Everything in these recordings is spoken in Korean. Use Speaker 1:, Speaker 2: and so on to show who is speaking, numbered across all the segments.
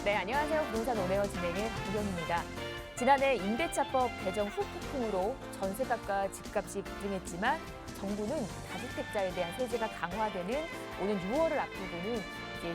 Speaker 1: 네, 안녕하세요. 부동산 온에어 진행의 박구경입니다. 지난해 임대차법 개정 후 폭풍으로 전세값과 집값이 급등했지만 정부는 다주택자에 대한 세제가 강화되는 오는 6월을 앞두고는 이제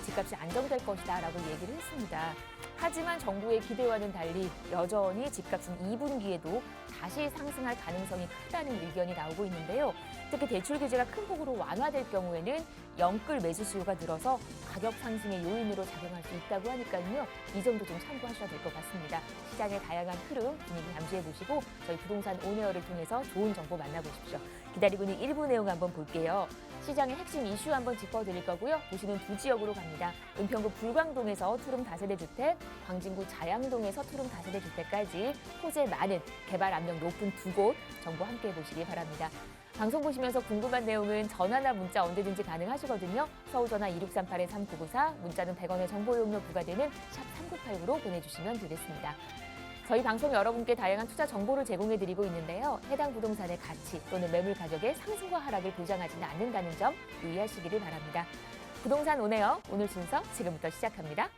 Speaker 1: 집값이 안정될 것이다라고 얘기를 했습니다. 하지만 정부의 기대와는 달리 여전히 집값은 2분기에도 다시 상승할 가능성이 크다는 의견이 나오고 있는데요. 특히 대출 규제가 큰 폭으로 완화될 경우에는 영끌 매수 수요가 늘어서 가격 상승의 요인으로 작용할 수 있다고 하니까요. 이 점도 좀 참고하셔야 될 것 같습니다. 시장의 다양한 흐름, 분위기 잠시해 보시고 저희 부동산 온에어를 통해서 좋은 정보 만나보십시오. 기다리고 있는 1부 내용 한번 볼게요. 시장의 핵심 이슈 한번 짚어드릴 거고요. 도시는 두 지역으로 갑니다. 은평구 불광동에서 투룸 다세대 주택, 광진구 자양동에서 투룸 다세대 주택까지 호재 많은 개발 압력 높은 두 곳 정보 함께해 보시기 바랍니다. 방송 보시면서 궁금한 내용은 전화나 문자 언제든지 가능하시거든요. 서울 전화 2638-3994, 문자는 100원의 정보 이용료 부과되는 샵 3989로 보내주시면 되겠습니다. 저희 방송 여러분께 다양한 투자 정보를 제공해드리고 있는데요. 해당 부동산의 가치 또는 매물 가격의 상승과 하락을 보장하지는 않는다는 점 유의하시기를 바랍니다. 부동산 온에어 오늘 순서 지금부터 시작합니다.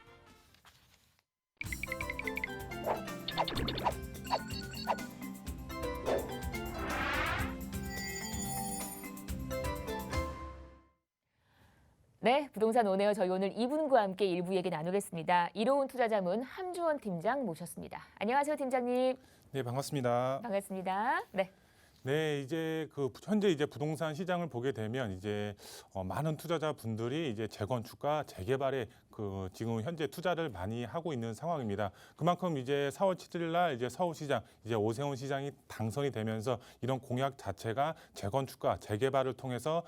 Speaker 1: 네, 부동산 온에어 저희 오늘 이분과 함께 일부 얘기 나누겠습니다. 이로운 투자자문 함주원 팀장 모셨습니다. 안녕하세요, 팀장님.
Speaker 2: 네, 반갑습니다.
Speaker 1: 반갑습니다. 네.
Speaker 2: 네, 이제 현재 부동산 시장을 보게 되면 많은 투자자분들이 재건축과 재개발에 지금 현재 투자를 많이 하고 있는 상황입니다. 그만큼 4월 7일 날 서울시장 오세훈 시장이 당선이 되면서 이런 공약 자체가 재건축과 재개발을 통해서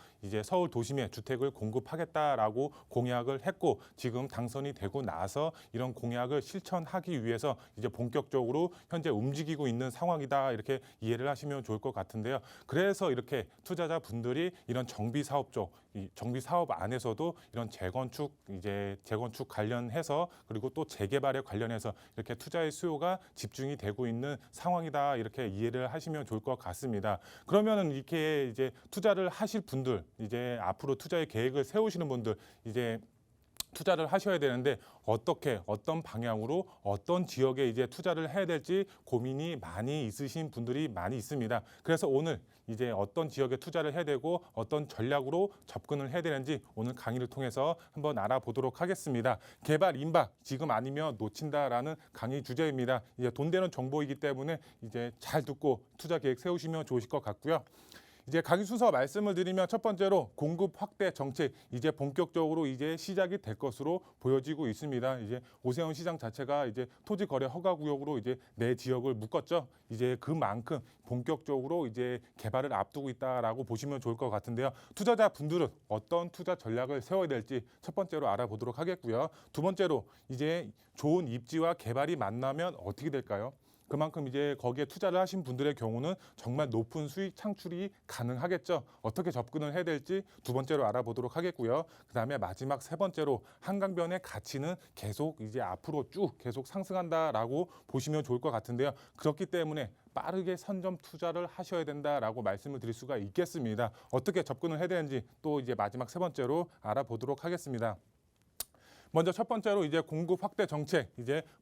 Speaker 2: 서울 도심에 주택을 공급하겠다라고 공약을 했고, 지금 당선이 되고 나서 이런 공약을 실천하기 위해서 본격적으로 현재 움직이고 있는 상황이다, 이렇게 이해를 하시면 좋을 것 같은데요. 그래서 이렇게 투자자분들이 이런 정비 사업 쪽, 이 정비 사업 안에서도 이런 재건축 관련해서, 그리고 또 재개발에 관련해서 이렇게 투자의 수요가 집중이 되고 있는 상황이다, 이렇게 이해를 하시면 좋을 것 같습니다. 그러면은 이렇게 투자를 하실 분들, 앞으로 투자의 계획을 세우시는 분들, 투자를 하셔야 되는데 어떤 방향으로 어떤 지역에 투자를 해야 될지 고민이 많이 있으신 분들이 많이 있습니다. 그래서 오늘 어떤 지역에 투자를 해야 되고 어떤 전략으로 접근을 해야 되는지 오늘 강의를 통해서 한번 알아보도록 하겠습니다. 개발 임박 지금 아니면 놓친다라는 강의 주제입니다. 돈 되는 정보이기 때문에 잘 듣고 투자 계획 세우시면 좋으실 것 같고요. 강의 순서 말씀을 드리면, 첫 번째로 공급 확대 정책, 본격적으로 시작이 될 것으로 보여지고 있습니다. 오세훈 시장 자체가 토지 거래 허가 구역으로 내 지역을 묶었죠. 그만큼 본격적으로 개발을 앞두고 있다라고 보시면 좋을 것 같은데요. 투자자분들은 어떤 투자 전략을 세워야 될지 첫 번째로 알아보도록 하겠고요. 두 번째로 좋은 입지와 개발이 만나면 어떻게 될까요? 그만큼 거기에 투자를 하신 분들의 경우는 정말 높은 수익 창출이 가능하겠죠. 어떻게 접근을 해야 될지 두 번째로 알아보도록 하겠고요. 그다음에 마지막 세 번째로 한강변의 가치는 계속 앞으로 쭉 계속 상승한다라고 보시면 좋을 것 같은데요. 그렇기 때문에 빠르게 선점 투자를 하셔야 된다라고 말씀을 드릴 수가 있겠습니다. 어떻게 접근을 해야 되는지 또 마지막 세 번째로 알아보도록 하겠습니다. 먼저 첫 번째로 공급 확대 정책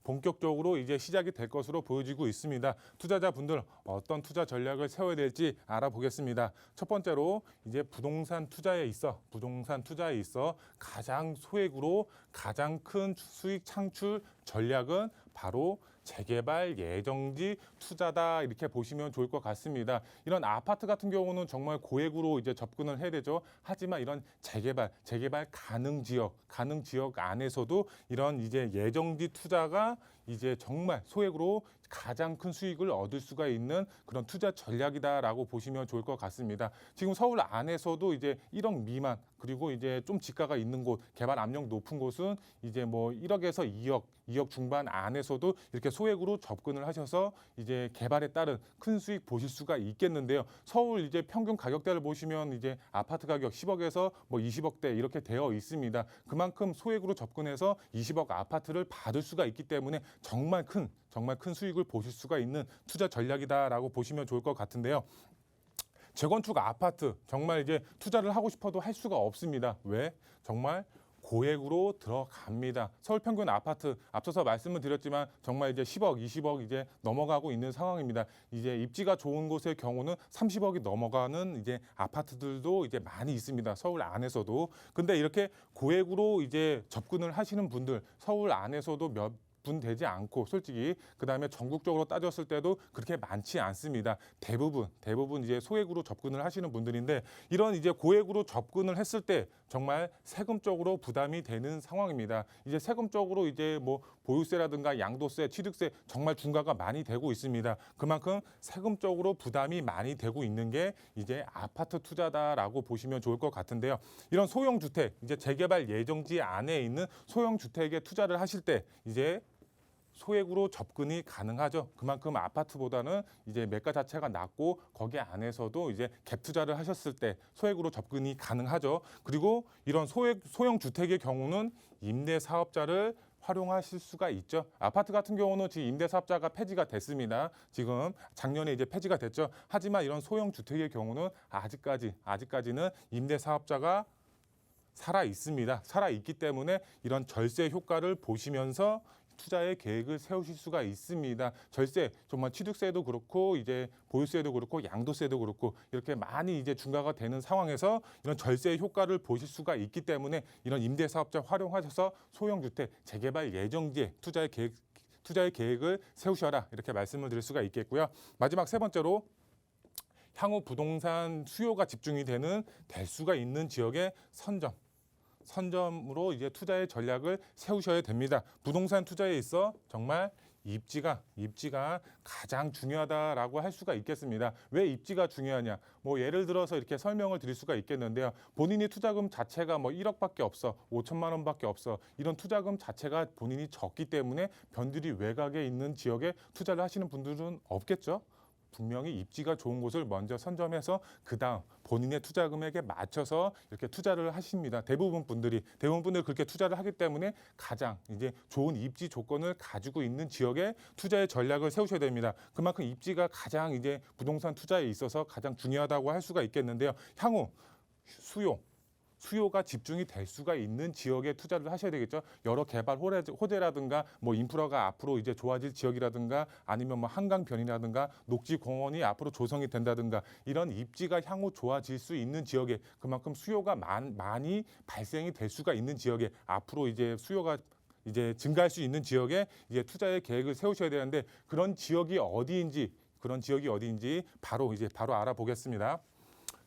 Speaker 2: 본격적으로 시작이 될 것으로 보여지고 있습니다. 투자자분들 어떤 투자 전략을 세워야 될지 알아보겠습니다. 첫 번째로 부동산 투자에 있어 가장 소액으로 가장 큰 수익 창출 전략은 바로 재개발 예정지 투자다, 이렇게 보시면 좋을 것 같습니다. 이런 아파트 같은 경우는 정말 고액으로 접근을 해야 되죠. 하지만 이런 재개발 가능 지역 안에서도 이런 예정지 투자가 정말 소액으로 가장 큰 수익을 얻을 수가 있는 그런 투자 전략이다라고 보시면 좋을 것 같습니다. 지금 서울 안에서도 1억 미만, 그리고 좀 지가가 있는 곳, 개발 압력 높은 곳은 1억에서 2억 중반 안에서도 이렇게 소액으로 접근을 하셔서 개발에 따른 큰 수익 보실 수가 있겠는데요. 서울 평균 가격대를 보시면 아파트 가격 10억에서 20억대 이렇게 되어 있습니다. 그만큼 소액으로 접근해서 20억 아파트를 받을 수가 있기 때문에 정말 큰 수익을 보실 수가 있는 투자 전략이다라고 보시면 좋을 것 같은데요. 재건축 아파트 정말 투자를 하고 싶어도 할 수가 없습니다. 왜? 정말 고액으로 들어갑니다. 서울 평균 아파트 앞서서 말씀을 드렸지만 정말 이제 10억, 20억 이제 넘어가고 있는 상황입니다. 이제 입지가 좋은 곳의 경우는 30억이 넘어가는 이제 아파트들도 이제 많이 있습니다. 서울 안에서도. 근데 이렇게 고액으로 이제 접근을 하시는 분들 서울 안에서도 몇 분 되지 않고 솔직히 그다음에 전국적으로 따졌을 때도 그렇게 많지 않습니다. 대부분 이제 소액으로 접근을 하시는 분들인데 이런 이제 고액으로 접근을 했을 때 정말 세금적으로 부담이 되는 상황입니다. 이제 세금적으로 이제 뭐 보유세라든가 양도세, 취득세 정말 중과가 많이 되고 있습니다. 그만큼 세금적으로 부담이 많이 되고 있는 게 이제 아파트 투자다라고 보시면 좋을 것 같은데요. 이런 소형 주택, 이제 재개발 예정지 안에 있는 소형 주택에 투자를 하실 때 이제 소액으로 접근이 가능하죠. 그만큼 아파트보다는 이제 매가 자체가 낮고 거기 안에서도 이제 갭 투자를 하셨을 때 소액으로 접근이 가능하죠. 그리고 이런 소형 주택의 경우는 임대 사업자를 활용하실 수가 있죠. 아파트 같은 경우는 지금 임대 사업자가 폐지가 됐습니다. 지금 작년에 이제 폐지가 됐죠. 하지만 이런 소형 주택의 경우는 아직까지는 임대 사업자가 살아 있습니다. 살아 있기 때문에 이런 절세 효과를 보시면서 투자의 계획을 세우실 수가 있습니다. 절세, 정말 취득세도 그렇고 이제 보유세도 그렇고 양도세도 그렇고 이렇게 많이 이제 중과가 되는 상황에서 이런 절세 효과를 보실 수가 있기 때문에 이런 임대 사업자 활용하셔서 소형 주택 재개발 예정지에 투자의 계획을 세우셔라 이렇게 말씀을 드릴 수가 있겠고요. 마지막 세 번째로 향후 부동산 수요가 집중이 될 수가 있는 지역의 선점으로 이제 투자의 전략을 세우셔야 됩니다. 부동산 투자에 있어 정말 입지가 가장 중요하다라고 할 수가 있겠습니다. 왜 입지가 중요하냐? 뭐 예를 들어서 이렇게 설명을 드릴 수가 있겠는데요. 본인이 투자금 자체가 뭐 1억밖에 없어, 5천만 원밖에 없어. 이런 투자금 자체가 본인이 적기 때문에 변두리 외곽에 있는 지역에 투자를 하시는 분들은 없겠죠. 분명히 입지가 좋은 곳을 먼저 선점해서 그다음 본인의 투자 금액에 맞춰서 이렇게 투자를 하십니다. 대부분 분들이 그렇게 투자를 하기 때문에 가장 이제 좋은 입지 조건을 가지고 있는 지역에 투자의 전략을 세우셔야 됩니다. 그만큼 입지가 가장 이제 부동산 투자에 있어서 가장 중요하다고 할 수가 있겠는데요. 향후 수요가 집중이 될 수가 있는 지역에 투자를 하셔야 되겠죠. 여러 개발 호재라든가 뭐 인프라가 앞으로 이제 좋아질 지역이라든가 아니면 뭐 한강변이라든가 녹지 공원이 앞으로 조성이 된다든가 이런 입지가 향후 좋아질 수 있는 지역에 그만큼 수요가 많이 발생이 될 수가 있는 지역에 앞으로 이제 수요가 이제 증가할 수 있는 지역에 이제 투자의 계획을 세우셔야 되는데 그런 지역이 어디인지 바로 알아보겠습니다.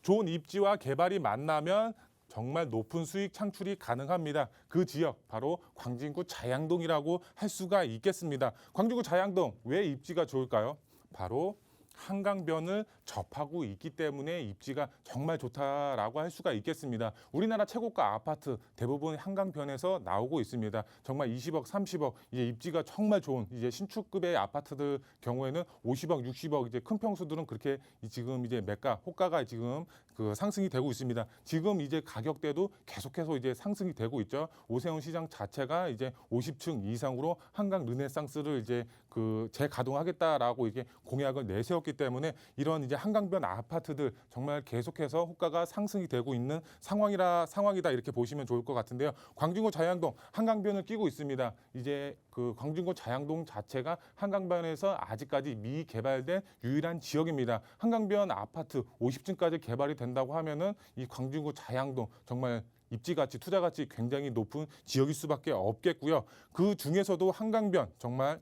Speaker 2: 좋은 입지와 개발이 만나면 정말 높은 수익 창출이 가능합니다. 그 지역 바로 광진구 자양동이라고 할 수가 있겠습니다. 광진구 자양동 왜 입지가 좋을까요? 바로 한강변을 접하고 있기 때문에 입지가 정말 좋다라고 할 수가 있겠습니다. 우리나라 최고가 아파트 대부분 한강변에서 나오고 있습니다. 정말 20억, 30억 이제 입지가 정말 좋은 이제 신축급의 아파트들 경우에는 50억, 60억 이제 큰 평수들은 그렇게 지금 이제 매가 호가가 지금 그 상승이 되고 있습니다. 지금 이제 가격대도 계속해서 이제 상승이 되고 있죠. 오세훈 시장 자체가 이제 50층 이상으로 한강 르네상스를 이제 그 재가동하겠다라고 이게 공약을 내세웠기 때문에 이런 이제 한강변 아파트들 정말 계속해서 호가가 상승이 되고 있는 상황이다 이렇게 보시면 좋을 것 같은데요. 광진구 자양동 한강변을 끼고 있습니다. 이제 그 광진구 자양동 자체가 한강변에서 아직까지 미개발된 유일한 지역입니다. 한강변 아파트 50층까지 개발이 된다고 하면은 이 광진구 자양동 정말 입지가치, 투자가치 굉장히 높은 지역일 수밖에 없겠고요. 그 중에서도 한강변 정말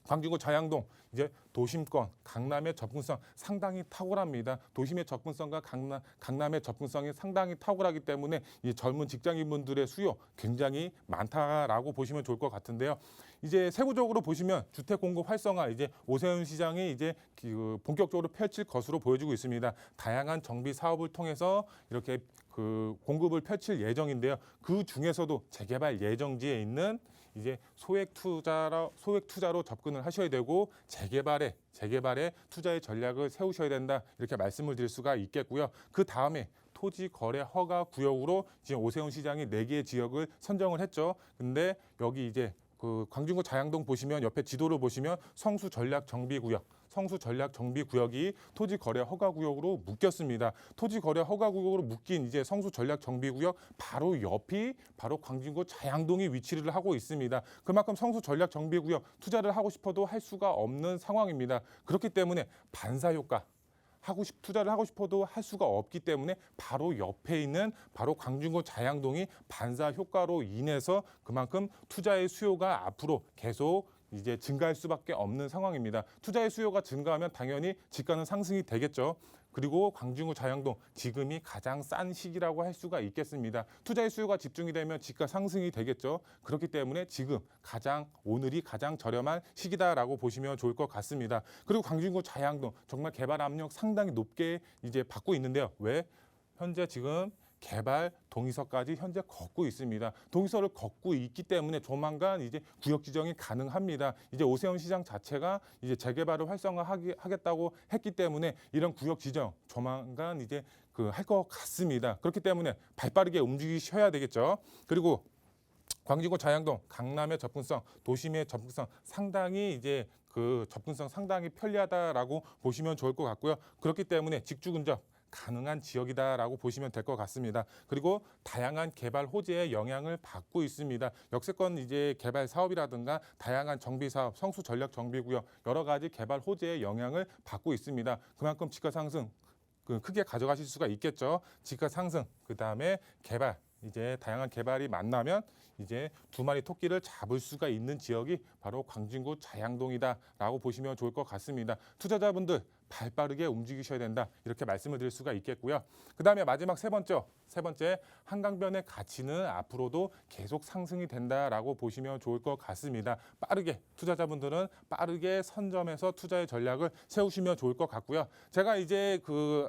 Speaker 2: 광진구 자양동 이제 도심권, 강남의 접근성 상당히 탁월합니다. 도심의 접근성과 강남의 접근성이 상당히 탁월하기 때문에 이 젊은 직장인분들의 수요 굉장히 많다라고 보시면 좋을 것 같은데요. 이제 세부적으로 보시면 주택 공급 활성화 이제 오세훈 시장이 이제 본격적으로 펼칠 것으로 보여지고 있습니다. 다양한 정비 사업을 통해서 이렇게 그 공급을 펼칠 예정인데요. 그 중에서도 재개발 예정지에 있는 이제 소액 투자로 접근을 하셔야 되고 재개발에 투자의 전략을 세우셔야 된다 이렇게 말씀을 드릴 수가 있겠고요. 그 다음에 토지 거래 허가 구역으로 지금 오세훈 시장이 4개의 지역을 선정을 했죠. 근데 여기 이제 그 광진구 자양동 보시면 옆에 지도를 보시면 성수 전략 정비 구역 성수 전략 정비 구역이 토지 거래 허가 구역으로 묶였습니다. 토지 거래 허가 구역으로 묶인 이제 성수 전략 정비 구역 바로 옆이 바로 광진구 자양동이 위치를 하고 있습니다. 그만큼 성수 전략 정비 구역 투자를 하고 싶어도 할 수가 없는 상황입니다. 그렇기 때문에 반사 효과 투자를 하고 싶어도 할 수가 없기 때문에 바로 옆에 있는 바로 광진구 자양동이 반사 효과로 인해서 그만큼 투자의 수요가 앞으로 계속 이제 증가할 수밖에 없는 상황입니다. 투자의 수요가 증가하면 당연히 집가는 상승이 되겠죠. 그리고 광진구 자양동 지금이 가장 싼 시기라고 할 수가 있겠습니다. 투자의 수요가 집중이 되면 집가 상승이 되겠죠. 그렇기 때문에 지금 오늘이 가장 저렴한 시기다라고 보시면 좋을 것 같습니다. 그리고 광진구 자양동 정말 개발 압력 상당히 높게 이제 받고 있는데요. 왜? 현재 지금 개발 동의서까지 현재 걷고 있습니다. 동의서를 걷고 있기 때문에 조만간 이제 구역 지정이 가능합니다. 이제 오세훈 시장 자체가 이제 재개발을 활성화하겠다고 했기 때문에 이런 구역 지정 조만간 이제 할 것 같습니다. 그렇기 때문에 발빠르게 움직이셔야 되겠죠. 그리고 광진구 자양동 강남의 접근성, 도심의 접근성 상당히 이제 접근성 상당히 편리하다라고 보시면 좋을 것 같고요. 그렇기 때문에 직주 근접 가능한 지역이다라고 보시면 될 것 같습니다. 그리고 다양한 개발 호재의 영향을 받고 있습니다. 역세권 이제 개발 사업이라든가 다양한 정비 사업, 성수 전략 정비 구역 여러 가지 개발 호재의 영향을 받고 있습니다. 그만큼 집가 상승 크게 가져가실 수가 있겠죠. 집가 상승, 그다음에 개발 이제 다양한 개발이 만나면 이제 두 마리 토끼를 잡을 수가 있는 지역이 바로 광진구 자양동이다라고 보시면 좋을 것 같습니다. 투자자분들 발빠르게 움직이셔야 된다 이렇게 말씀을 드릴 수가 있겠고요. 그다음에 마지막 세 번째 한강변의 가치는 앞으로도 계속 상승이 된다라고 보시면 좋을 것 같습니다. 투자자분들은 빠르게 선점해서 투자의 전략을 세우시면 좋을 것 같고요. 제가 이제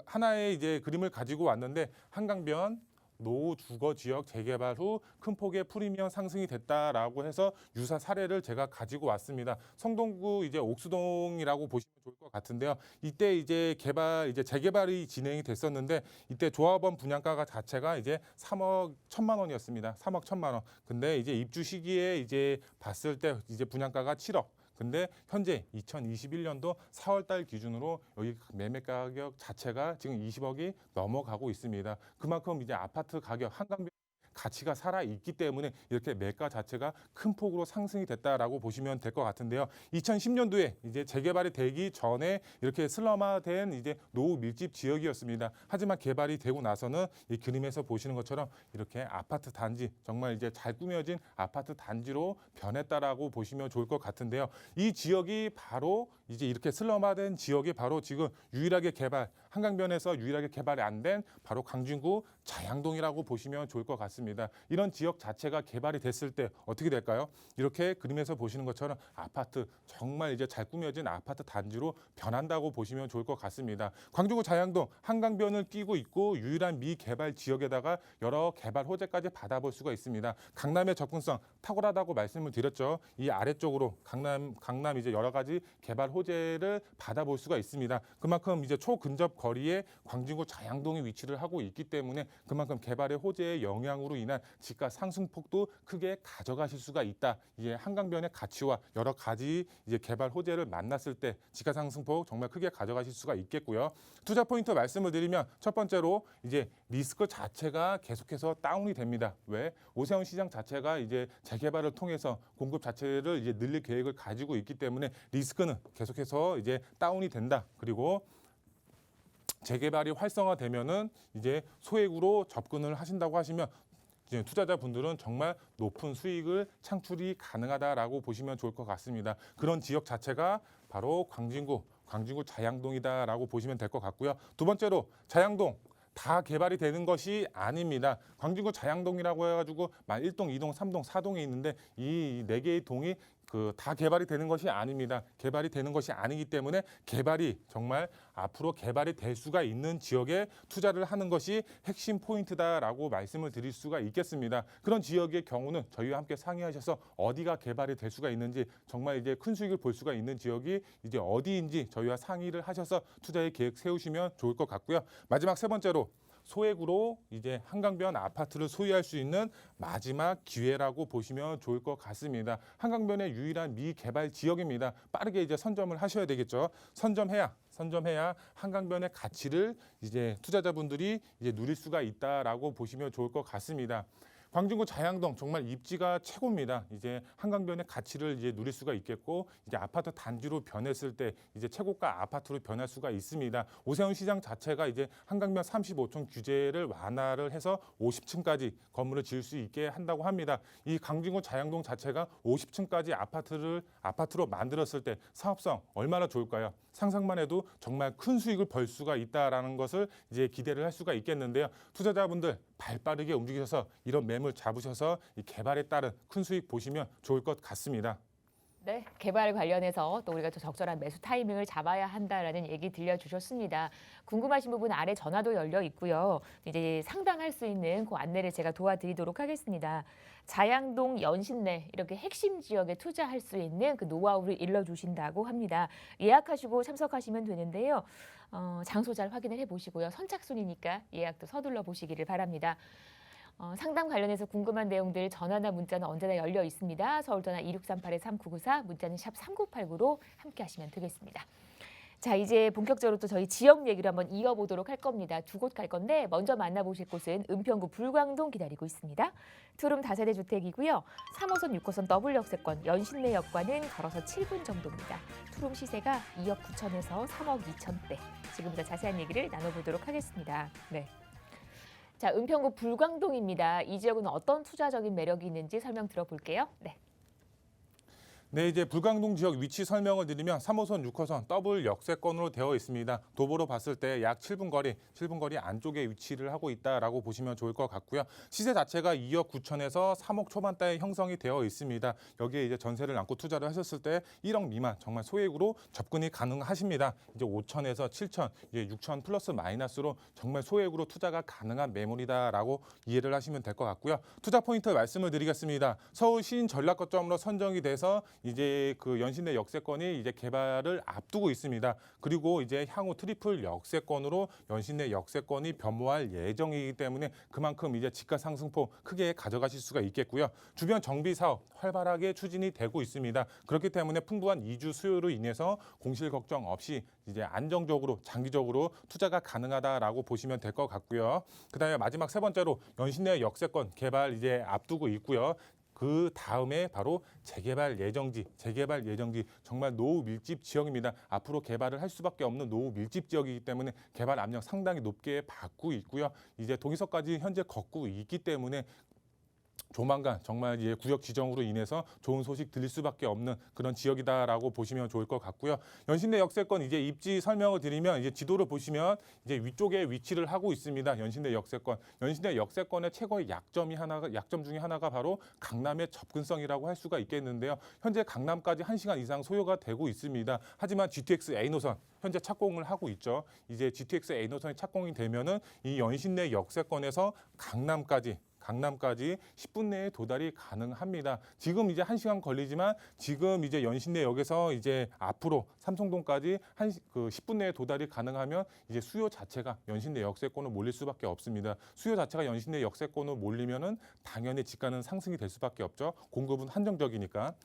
Speaker 2: 하나의 이제 그림을 가지고 왔는데 한강변 노후 주거 지역 재개발 후 큰 폭의 프리미엄 상승이 됐다라고 해서 유사 사례를 제가 가지고 왔습니다. 성동구 이제 옥수동이라고 보시면 좋을 것 같은데요. 이때 이제 재개발이 진행이 됐었는데 이때 조합원 분양가 자체가 이제 3억 1천만 원이었습니다. 3억 1천만 원. 근데 이제 입주 시기에 이제 봤을 때 이제 분양가가 7억. 근데 현재 2021년도 4월 달 기준으로 여기 매매 가격 자체가 지금 20억이 넘어가고 있습니다. 그만큼 이제 아파트 가격 한강변 가치가 살아 있기 때문에 이렇게 매가 자체가 큰 폭으로 상승이 됐다라고 보시면 될 것 같은데요. 2010년도에 이제 재개발이 되기 전에 이렇게 슬럼화된 이제 노후 밀집 지역이었습니다. 하지만 개발이 되고 나서는 이 그림에서 보시는 것처럼 이렇게 아파트 단지 정말 이제 잘 꾸며진 아파트 단지로 변했다라고 보시면 좋을 것 같은데요. 이 지역이 바로 이제 이렇게 슬럼화된 지역이 바로 지금 한강변에서 유일하게 개발이 안 된 바로 광진구 자양동이라고 보시면 좋을 것 같습니다. 이런 지역 자체가 개발이 됐을 때 어떻게 될까요? 이렇게 그림에서 보시는 것처럼 아파트 정말 이제 잘 꾸며진 아파트 단지로 변한다고 보시면 좋을 것 같습니다. 광진구 자양동 한강변을 끼고 있고 유일한 미개발 지역에다가 여러 개발 호재까지 받아볼 수가 있습니다. 강남의 접근성 탁월하다고 말씀을 드렸죠. 이 아래쪽으로 강남 이제 여러 가지 개발 호재를 받아볼 수가 있습니다. 그만큼 이제 초근접 거리에 광진구 자양동이 위치를 하고 있기 때문에 그만큼 개발의 호재의 영향으로 인한 집가 상승폭도 크게 가져가실 수가 있다. 이게 한강변의 가치와 여러 가지 이제 개발 호재를 만났을 때 집가 상승폭 정말 크게 가져가실 수가 있겠고요. 투자 포인트 말씀을 드리면 첫 번째로 이제 리스크 자체가 계속해서 다운이 됩니다. 왜? 오세훈 시장 자체가 이제 재개발을 통해서 공급 자체를 이제 늘릴 계획을 가지고 있기 때문에 리스크는 계속해서 이제 다운이 된다. 그리고 재개발이 활성화되면은 이제 소액으로 접근을 하신다고 하시면 이제 투자자분들은 정말 높은 수익을 창출이 가능하다라고 보시면 좋을 것 같습니다. 그런 지역 자체가 바로 광진구 자양동이다라고 보시면 될 것 같고요. 두 번째로 자양동 다 개발이 되는 것이 아닙니다. 광진구 자양동이라고 해가지고 1동, 2동, 3동, 4동에 있는데 이 4개의 동이 다 개발이 되는 것이 아닙니다. 개발이 되는 것이 아니기 때문에 개발이 정말 앞으로 개발이 될 수가 있는 지역에 투자를 하는 것이 핵심 포인트다라고 말씀을 드릴 수가 있겠습니다. 그런 지역의 경우는 저희와 함께 상의하셔서 어디가 개발이 될 수가 있는지 정말 이제 큰 수익을 볼 수가 있는 지역이 이제 어디인지 저희와 상의를 하셔서 투자의 계획 세우시면 좋을 것 같고요. 마지막 세 번째로 소액으로 이제 한강변 아파트를 소유할 수 있는 마지막 기회라고 보시면 좋을 것 같습니다. 한강변의 유일한 미개발 지역입니다. 빠르게 이제 선점을 하셔야 되겠죠. 선점해야 한강변의 가치를 이제 투자자분들이 이제 누릴 수가 있다라고 보시면 좋을 것 같습니다. 광진구 자양동 정말 입지가 최고입니다. 이제 한강변의 가치를 이제 누릴 수가 있겠고 이제 아파트 단지로 변했을 때 이제 최고가 아파트로 변할 수가 있습니다. 오세훈 시장 자체가 이제 한강변 35층 규제를 완화를 해서 50층까지 건물을 지을 수 있게 한다고 합니다. 이 광진구 자양동 자체가 50층까지 아파트로 만들었을 때 사업성 얼마나 좋을까요? 상상만 해도 정말 큰 수익을 벌 수가 있다라는 것을 이제 기대를 할 수가 있겠는데요. 투자자분들 발빠르게 움직여서 이런 매물 잡으셔서 이 개발에 따른 큰 수익 보시면 좋을 것 같습니다.
Speaker 1: 네, 개발 관련해서 또 우리가 또 적절한 매수 타이밍을 잡아야 한다라는 얘기 들려주셨습니다. 궁금하신 부분 아래 전화도 열려 있고요. 이제 상담할 수 있는 그 안내를 제가 도와드리도록 하겠습니다. 자양동 연신내 이렇게 핵심 지역에 투자할 수 있는 그 노하우를 일러주신다고 합니다. 예약하시고 참석하시면 되는데요. 장소 잘 확인을 해보시고요. 선착순이니까 예약도 서둘러 보시기를 바랍니다. 상담 관련해서 궁금한 내용들 전화나 문자는 언제나 열려 있습니다. 서울 전화 2638-3994, 문자는 샵 3989로 함께 하시면 되겠습니다. 자, 이제 본격적으로 또 저희 지역 얘기를 한번 이어보도록 할 겁니다. 두 곳 갈 건데 먼저 만나보실 곳은 은평구 불광동 기다리고 있습니다. 투룸 다세대 주택이고요. 3호선, 6호선 더블 역세권, 연신내역과는 걸어서 7분 정도입니다. 투룸 시세가 2억 9천에서 3억 2천대. 지금부터 자세한 얘기를 나눠보도록 하겠습니다. 네. 자, 은평구 불광동입니다. 이 지역은 어떤 투자적인 매력이 있는지 설명 들어볼게요. 네.
Speaker 2: 네, 이제 불광동 지역 위치 설명을 드리면 3호선, 6호선 더블 역세권으로 되어 있습니다. 도보로 봤을 때 약 7분 거리 안쪽에 위치를 하고 있다라고 보시면 좋을 것 같고요. 시세 자체가 2억 9천에서 3억 초반대에 형성이 되어 있습니다. 여기에 이제 전세를 안고 투자를 하셨을 때 1억 미만 정말 소액으로 접근이 가능하십니다. 이제 5천에서 7천, 이제 6천 플러스 마이너스로 정말 소액으로 투자가 가능한 매물이다라고 이해를 하시면 될 것 같고요. 투자 포인트 말씀을 드리겠습니다. 서울 시인 전략 거점으로 선정이 돼서 이제 그 연신내 역세권이 이제 개발을 앞두고 있습니다. 그리고 이제 향후 트리플 역세권으로 연신내 역세권이 변모할 예정이기 때문에 그만큼 이제 집가 상승폭 크게 가져가실 수가 있겠고요. 주변 정비 사업 활발하게 추진이 되고 있습니다. 그렇기 때문에 풍부한 이주 수요로 인해서 공실 걱정 없이 이제 안정적으로 장기적으로 투자가 가능하다라고 보시면 될 것 같고요. 그다음에 마지막 세 번째로 연신내 역세권 개발 이제 앞두고 있고요. 그 다음에 바로 재개발 예정지 정말 노후 밀집 지역입니다. 앞으로 개발을 할 수밖에 없는 노후 밀집 지역이기 때문에 개발 압력 상당히 높게 받고 있고요. 이제 동의서까지 현재 걷고 있기 때문에 조만간 정말 이제 구역 지정으로 인해서 좋은 소식 들릴 수밖에 없는 그런 지역이다라고 보시면 좋을 것 같고요. 연신내 역세권 이제 입지 설명을 드리면 이제 지도를 보시면 이제 위쪽에 위치를 하고 있습니다. 연신내 역세권. 연신내 역세권의 최고의 약점 중에 하나가 바로 강남의 접근성이라고 할 수가 있겠는데요. 현재 강남까지 1시간 이상 소요가 되고 있습니다. 하지만 GTX A 노선 현재 착공을 하고 있죠. 이제 GTX A 노선이 착공이 되면은 이 연신내 역세권에서 강남까지 10분 내에 도달이 가능합니다. 지금 이제 1시간 걸리지만 지금 이제 연신내역에서 이제 앞으로 삼성동까지 10분 내에 도달이 가능하면 이제 수요 자체가 연신내 역세권으로 몰릴 수밖에 없습니다. 수요 자체가 연신내 역세권으로 몰리면은 당연히 집가는 상승이 될 수밖에 없죠. 공급은 한정적이니까.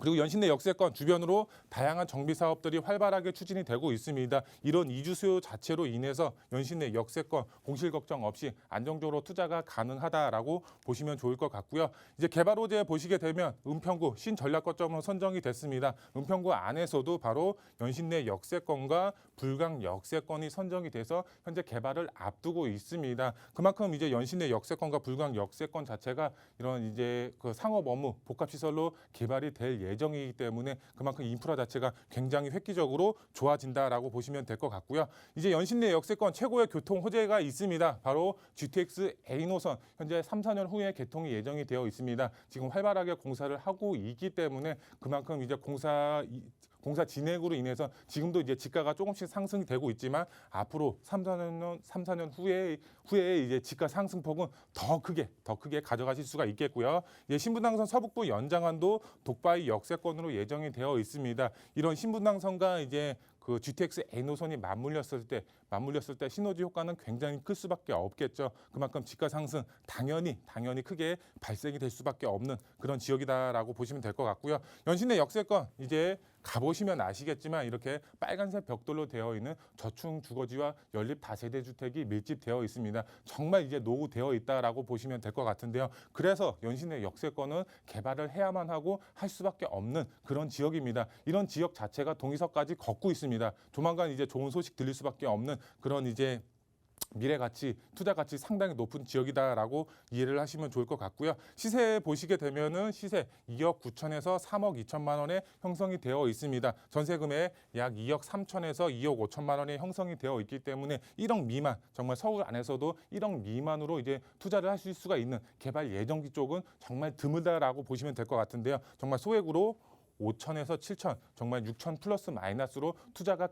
Speaker 2: 그리고 연신내 역세권 주변으로 다양한 정비 사업들이 활발하게 추진이 되고 있습니다. 이런 이주 수요 자체로 인해서 연신내 역세권 공실 걱정 없이 안정적으로 투자가 가능하다라고 보시면 좋을 것 같고요. 이제 개발 호재 보시게 되면 은평구 신전략 거점으로 선정이 됐습니다. 은평구 안에서도 바로 연신내 역세권과 불광 역세권이 선정이 돼서 현재 개발을 앞두고 있습니다. 그만큼 이제 연신내 역세권과 불광 역세권 자체가 이런 이제 그 상업 업무 복합 시설로 개발이 될 예정이기 때문에 그만큼 인프라 자체가 굉장히 획기적으로 좋아진다라고 보시면 될 것 같고요. 이제 연신내 역세권 최고의 교통 호재가 있습니다. 바로 GTX A 노선 현재 3, 4년 후에 개통이 예정이 되어 있습니다. 지금 활발하게 공사를 하고 있기 때문에 그만큼 이제 공사 진행으로 인해서 지금도 이제 집가가 조금씩 상승이 되고 있지만 앞으로 3, 4년 후에 이제 집가 상승폭은 더 크게 가져가실 수가 있겠고요. 이제 신분당선 서북부 연장안도 독바이 역세권으로 예정이 되어 있습니다. 이런 신분당선과 이제 그 GTX A 노선이 맞물렸을 때 맞물렸을 때 시너지 효과는 굉장히 클 수밖에 없겠죠. 그만큼 집가 상승 당연히 크게 발생이 될 수밖에 없는 그런 지역이다라고 보시면 될 것 같고요. 연신내 역세권 이제 가보시면 아시겠지만 이렇게 빨간색 벽돌로 되어 있는 저층 주거지와 연립 다세대 주택이 밀집되어 있습니다. 정말 이제 노후되어 있다라고 보시면 될 것 같은데요. 그래서 연신내 역세권은 개발을 해야만 하고 할 수밖에 없는 그런 지역입니다. 이런 지역 자체가 동의서까지 걷고 있습니다. 조만간 이제 좋은 소식 들릴 수밖에 없는 그런 이제 미래 가치, 투자 가치 상당히 높은 지역이다라고 이해를 하시면 좋을 것 같고요. 시세 보시게 되면은 시세 2억 9천에서 3억 2천만 원에 형성이 되어 있습니다. 전세 금액 약 2억 3천에서 2억 5천만 원에 형성이 되어 있기 때문에 1억 미만, 정말 서울 안에서도 1억 미만으로 이제 투자를 하실 수가 있는 개발 예정지 쪽은 정말 드물다라고 보시면 될 것 같은데요. 정말 소액으로 5천에서 7천, 정말 6천 플러스 마이너스로 투자가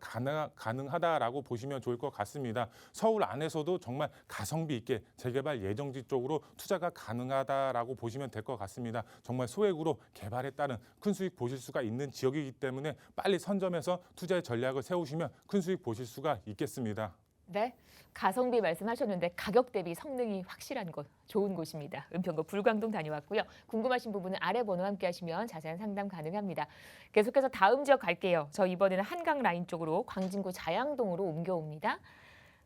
Speaker 2: 가능하다라고 보시면 좋을 것 같습니다. 서울 안에서도 정말 가성비 있게 재개발 예정지 쪽으로 투자가 가능하다라고 보시면 될 것 같습니다. 정말 소액으로 개발에 따른 큰 수익 보실 수가 있는 지역이기 때문에 빨리 선점해서 투자의 전략을 세우시면 큰 수익 보실 수가 있겠습니다.
Speaker 1: 네, 가성비 말씀하셨는데 가격 대비 성능이 확실한 곳, 좋은 곳입니다. 은평구 불광동 다녀왔고요. 궁금하신 부분은 아래 번호 함께 하시면 자세한 상담 가능합니다. 계속해서 다음 지역 갈게요. 저 이번에는 한강 라인 쪽으로 광진구 자양동으로 옮겨옵니다.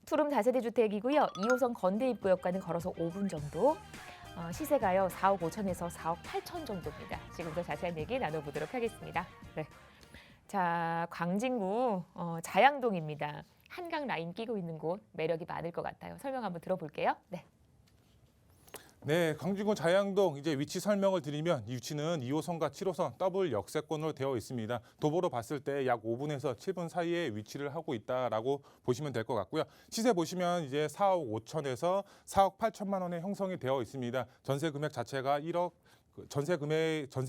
Speaker 1: 투룸 다세대 주택이고요. 2호선 건대 입구역과는 걸어서 5분 정도. 시세가요 4억 5천에서 4억 8천 정도입니다. 지금부터 자세한 얘기 나눠보도록 하겠습니다. 네. 자, 광진구 자양동입니다. 한강 라인 끼고 있는 곳 매력이 많을 것 같아요. 설명 한번 들어볼게요. 네.
Speaker 2: 네, 광진구 자양동 이제 위치 설명을 드리면 이 위치는 2호선과 7호선 더블 역세권으로 되어 있습니다. 도보로 봤을 때 약 5분에서 7분 사이에 위치를 하고 있다라고 보시면 될 것 같고요. 시세 보시면 이제 4억 5천에서 4억 8천만 원에 형성이 되어 있습니다. 전세 금액 자체가 1억 전세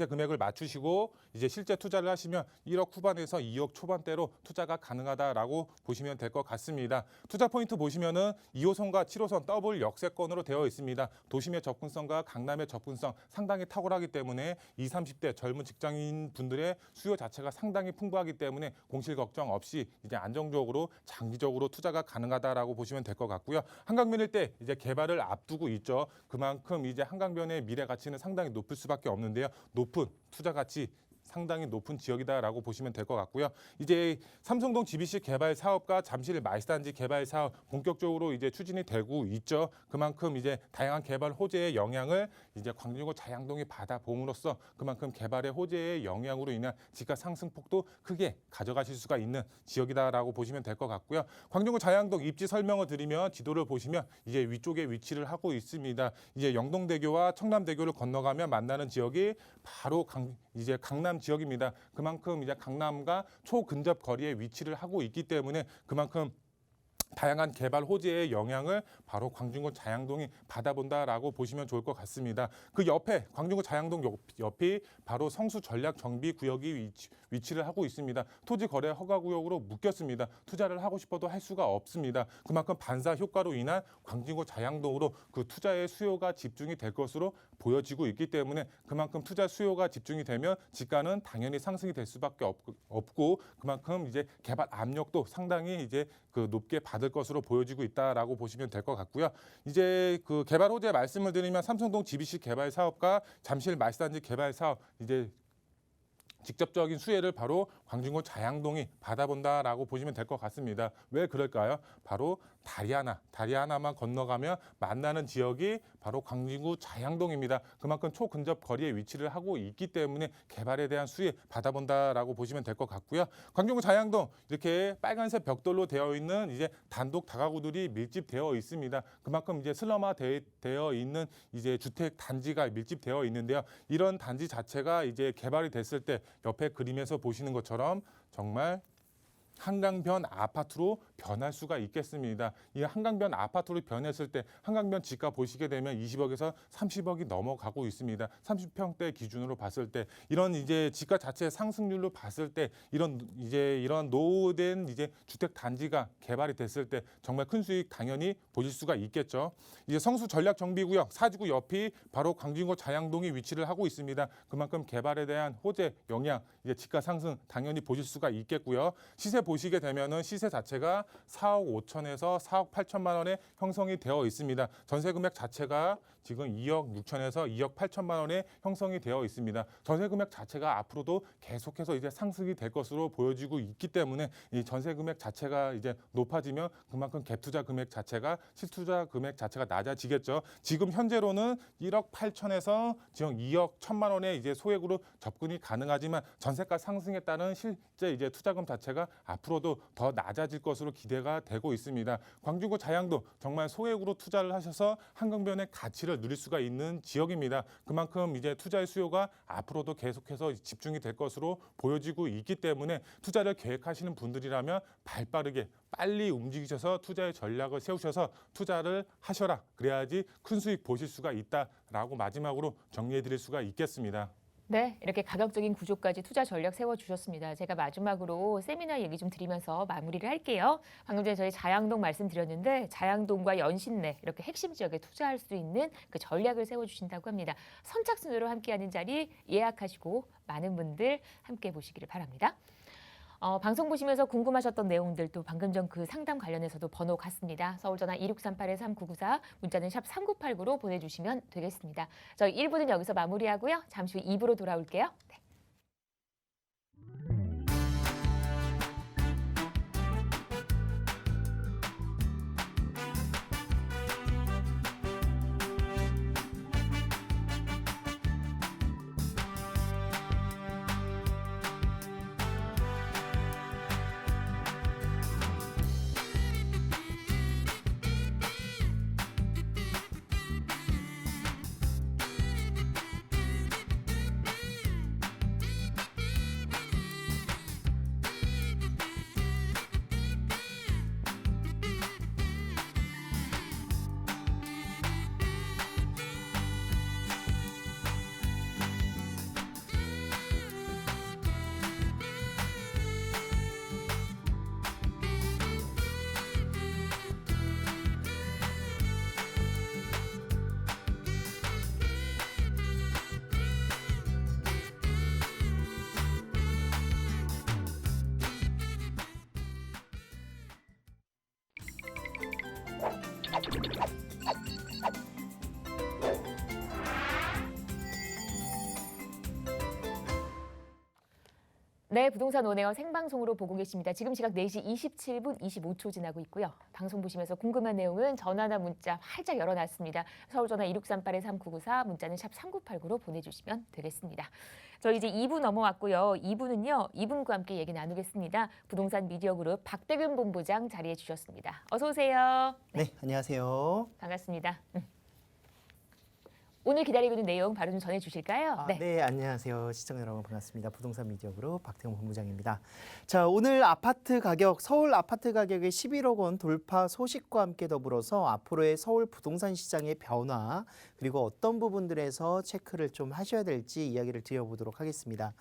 Speaker 2: 금액을 맞추시고 이제 실제 투자를 하시면 1억 후반에서 2억 초반대로 투자가 가능하다라고 보시면 될 것 같습니다. 투자 포인트 보시면은 2호선과 7호선 더블 역세권으로 되어 있습니다. 도심의 접근성과 강남의 접근성 상당히 탁월하기 때문에 20, 30대 젊은 직장인 분들의 수요 자체가 상당히 풍부하기 때문에 공실 걱정 없이 이제 안정적으로 장기적으로 투자가 가능하다라고 보시면 될 것 같고요. 한강변일 때 이제 개발을 앞두고 있죠. 그만큼 이제 한강변의 미래 가치는 상당히 높을 수밖에 없는데요. 높은 투자 가치 상당히 높은 지역이다라고 보시면 될 것 같고요. 이제 삼성동 GBC 개발 사업과 잠실 마이스단지 개발 사업 본격적으로 이제 추진이 되고 있죠. 그만큼 이제 다양한 개발 호재의 영향을 이제 광진구 자양동이 받아봄으로써 그만큼 개발의 호재의 영향으로 인한 집가 상승폭도 크게 가져가실 수가 있는 지역이다라고 보시면 될 것 같고요. 광진구 자양동 입지 설명을 드리면 지도를 보시면 이제 위쪽에 위치를 하고 있습니다. 이제 영동대교와 청남대교를 건너가면 만나는 지역이 바로 이제 강남 지역입니다. 그만큼 이제 강남과 초근접 거리에 위치를 하고 있기 때문에 그만큼 다양한 개발 호재의 영향을 바로 광진구 자양동이 받아본다라고 보시면 좋을 것 같습니다. 그 옆에 광진구 자양동 옆이 바로 성수 전략 정비 구역이 위치를 하고 있습니다. 토지 거래 허가 구역으로 묶였습니다. 투자를 하고 싶어도 할 수가 없습니다. 그만큼 반사 효과로 인한 광진구 자양동으로 그 투자의 수요가 집중이 될 것으로 보여지고 있기 때문에 그만큼 투자 수요가 집중이 되면 집가는 당연히 상승이 될 수밖에 없고 그만큼 이제 개발 압력도 상당히 이제 그 높게 받을 것으로 보여지고 있다라고 보시면 될 것 같고요. 이제 그 개발 호재 말씀을 드리면 삼성동 GBC 개발 사업과 잠실 마이스단지 개발 사업 이제 직접적인 수혜를 바로 광진구 자양동이 받아본다라고 보시면 될 것 같습니다. 왜 그럴까요? 바로 다리 하나만 건너가면 만나는 지역이 바로 광진구 자양동입니다. 그만큼 초근접 거리에 위치를 하고 있기 때문에 개발에 대한 수혜 받아본다라고 보시면 될 것 같고요. 광진구 자양동 이렇게 빨간색 벽돌로 되어 있는 이제 단독 다가구들이 밀집되어 있습니다. 그만큼 이제 슬럼화되어 있는 이제 주택 단지가 밀집되어 있는데요. 이런 단지 자체가 이제 개발이 됐을 때 옆에 그림에서 보시는 것처럼 정말 한강변 아파트로 변할 수가 있겠습니다. 이 한강변 아파트로 변했을 때 한강변 지가 보시게 되면 20억에서 30억이 넘어가고 있습니다. 30평대 기준으로 봤을 때 이런 이제 지가 자체 상승률로 봤을 때 이런 노후된 이제 주택 단지가 개발이 됐을 때 정말 큰 수익 당연히 보실 수가 있겠죠. 이제 성수 전략 정비구역 사지구 옆이 바로 광진구 자양동이 위치를 하고 있습니다. 그만큼 개발에 대한 호재 영향, 이제 지가 상승 당연히 보실 수가 있겠고요. 시세 보시게 되면은 시세 자체가 4억 5천에서 4억 8천만 원에 형성이 되어 있습니다. 전세 금액 자체가 지금 2억 6천에서 2억 8천만 원에 형성이 되어 있습니다. 전세 금액 자체가 앞으로도 계속해서 이제 상승이 될 것으로 보여지고 있기 때문에 이 전세 금액 자체가 이제 높아지면 그만큼 갭 투자 금액 자체가 실투자 금액 자체가 낮아지겠죠. 지금 현재로는 1억 8천에서 지금 2억 1천만 원에 이제 소액으로 접근이 가능하지만 전세가 상승에 따른 실제 이제 투자금 자체가 앞으로도 더 낮아질 것으로 기대가 되고 있습니다. 광주구 자양도 정말 소액으로 투자를 하셔서 한강변의 가치를 누릴 수가 있는 지역입니다. 그만큼 이제 투자의 수요가 앞으로도 계속해서 집중이 될 것으로 보여지고 있기 때문에 투자를 계획하시는 분들이라면 발빠르게 빨리 움직이셔서 투자의 전략을 세우셔서 투자를 하셔라. 그래야지 큰 수익 보실 수가 있다라고 마지막으로 정리해 드릴 수가 있겠습니다.
Speaker 1: 네, 이렇게 가격적인 구조까지 투자 전략 세워주셨습니다. 제가 마지막으로 세미나 얘기 좀 드리면서 마무리를 할게요. 방금 전에 저희 자양동 말씀드렸는데 자양동과 연신내 이렇게 핵심 지역에 투자할 수 있는 그 전략을 세워주신다고 합니다. 선착순으로 함께하는 자리 예약하시고 많은 분들 함께 보시기를 바랍니다. 방송 보시면서 궁금하셨던 내용들도 방금 전 그 상담 관련해서도 번호 같습니다. 서울전화 2638-3994, 문자는 샵 3989로 보내주시면 되겠습니다. 저희 1부는 여기서 마무리하고요. 잠시 후 2부로 돌아올게요. 네. 네, 부동산 온에어 생방송으로 보고 계십니다. 지금 시각 4시 27분 25초 지나고 있고요. 방송 보시면서 궁금한 내용은 전화나 문자 활짝 열어놨습니다. 서울전화 2638-3994, 문자는 샵 3989로 보내주시면 되겠습니다. 저희 이제 2부 넘어왔고요. 2부는요, 이분과 함께 얘기 나누겠습니다. 부동산 미디어 그룹 박대균 본부장 자리해 주셨습니다. 어서 오세요.
Speaker 3: 네, 안녕하세요.
Speaker 1: 반갑습니다. 오늘 기다리고 있는 내용 바로 좀 전해주실까요?
Speaker 3: 네, 안녕하세요. 시청자 여러분 반갑습니다. 부동산 미디어 그룹 박태용 본부장입니다. 자, 오늘 아파트 가격, 서울 아파트 가격의 11억 원 돌파 소식과 함께 더불어서 앞으로의 서울 부동산 시장의 변화, 그리고 어떤 부분들에서 체크를 좀 하셔야 될지 이야기를 드려보도록 하겠습니다.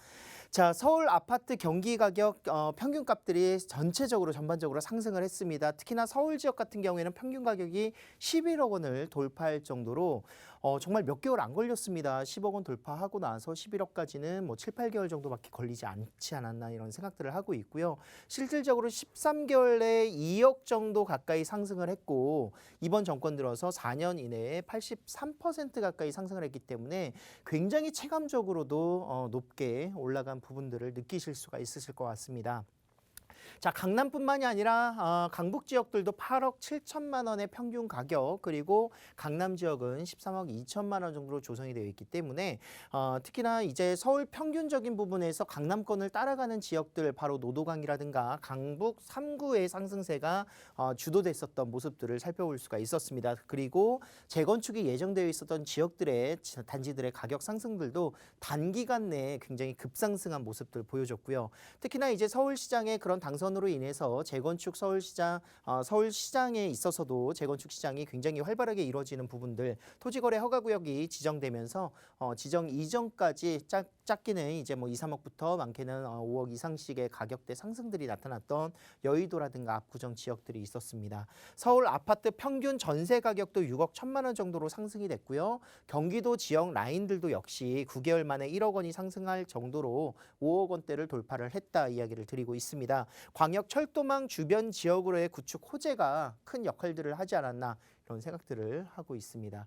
Speaker 3: 자, 서울 아파트 경기 가격 평균값들이 전체적으로 전반적으로 상승을 했습니다. 특히나 서울 지역 같은 경우에는 평균 가격이 11억 원을 돌파할 정도로 정말 몇 개월 안 걸렸습니다. 10억 원 돌파하고 나서 11억까지는 뭐 7, 8개월 정도밖에 걸리지 않지 않았나 이런 생각들을 하고 있고요. 실질적으로 13개월 내에 2억 정도 가까이 상승을 했고 이번 정권 들어서 4년 이내에 83% 가까이 상승을 했기 때문에 굉장히 체감적으로도 높게 올라간 부분들을 느끼실 수가 있으실 것 같습니다. 자, 강남뿐만이 아니라 강북 지역들도 8억 7천만 원의 평균 가격, 그리고 강남 지역은 13억 2천만 원 정도로 조성이 되어 있기 때문에 특히나 이제 서울 평균적인 부분에서 강남권을 따라가는 지역들, 바로 노도강이라든가 강북 3구의 상승세가 주도됐었던 모습들을 살펴볼 수가 있었습니다. 그리고 재건축이 예정되어 있었던 지역들의 단지들의 가격 상승들도 단기간 내에 굉장히 급상승한 모습들 보여줬고요. 특히나 이제 서울시장의 그런 당선으로 인해서 재건축 서울시장에 있어서도 재건축 시장이 굉장히 활발하게 이루어지는 부분들, 토지거래 허가구역이 지정되면서 지정 이전까지 작게는 이제 뭐 2, 3억부터 많게는 5억 이상씩의 가격대 상승들이 나타났던 여의도라든가 압구정 지역들이 있었습니다. 서울 아파트 평균 전세 가격도 6억 1천만 원 정도로 상승이 됐고요. 경기도 지역 라인들도 역시 9개월 만에 1억 원이 상승할 정도로 5억 원대를 돌파를 했다 이야기를 드리고 있습니다. 광역 철도망 주변 지역으로의 구축 호재가 큰 역할들을 하지 않았나 이런 생각들을 하고 있습니다.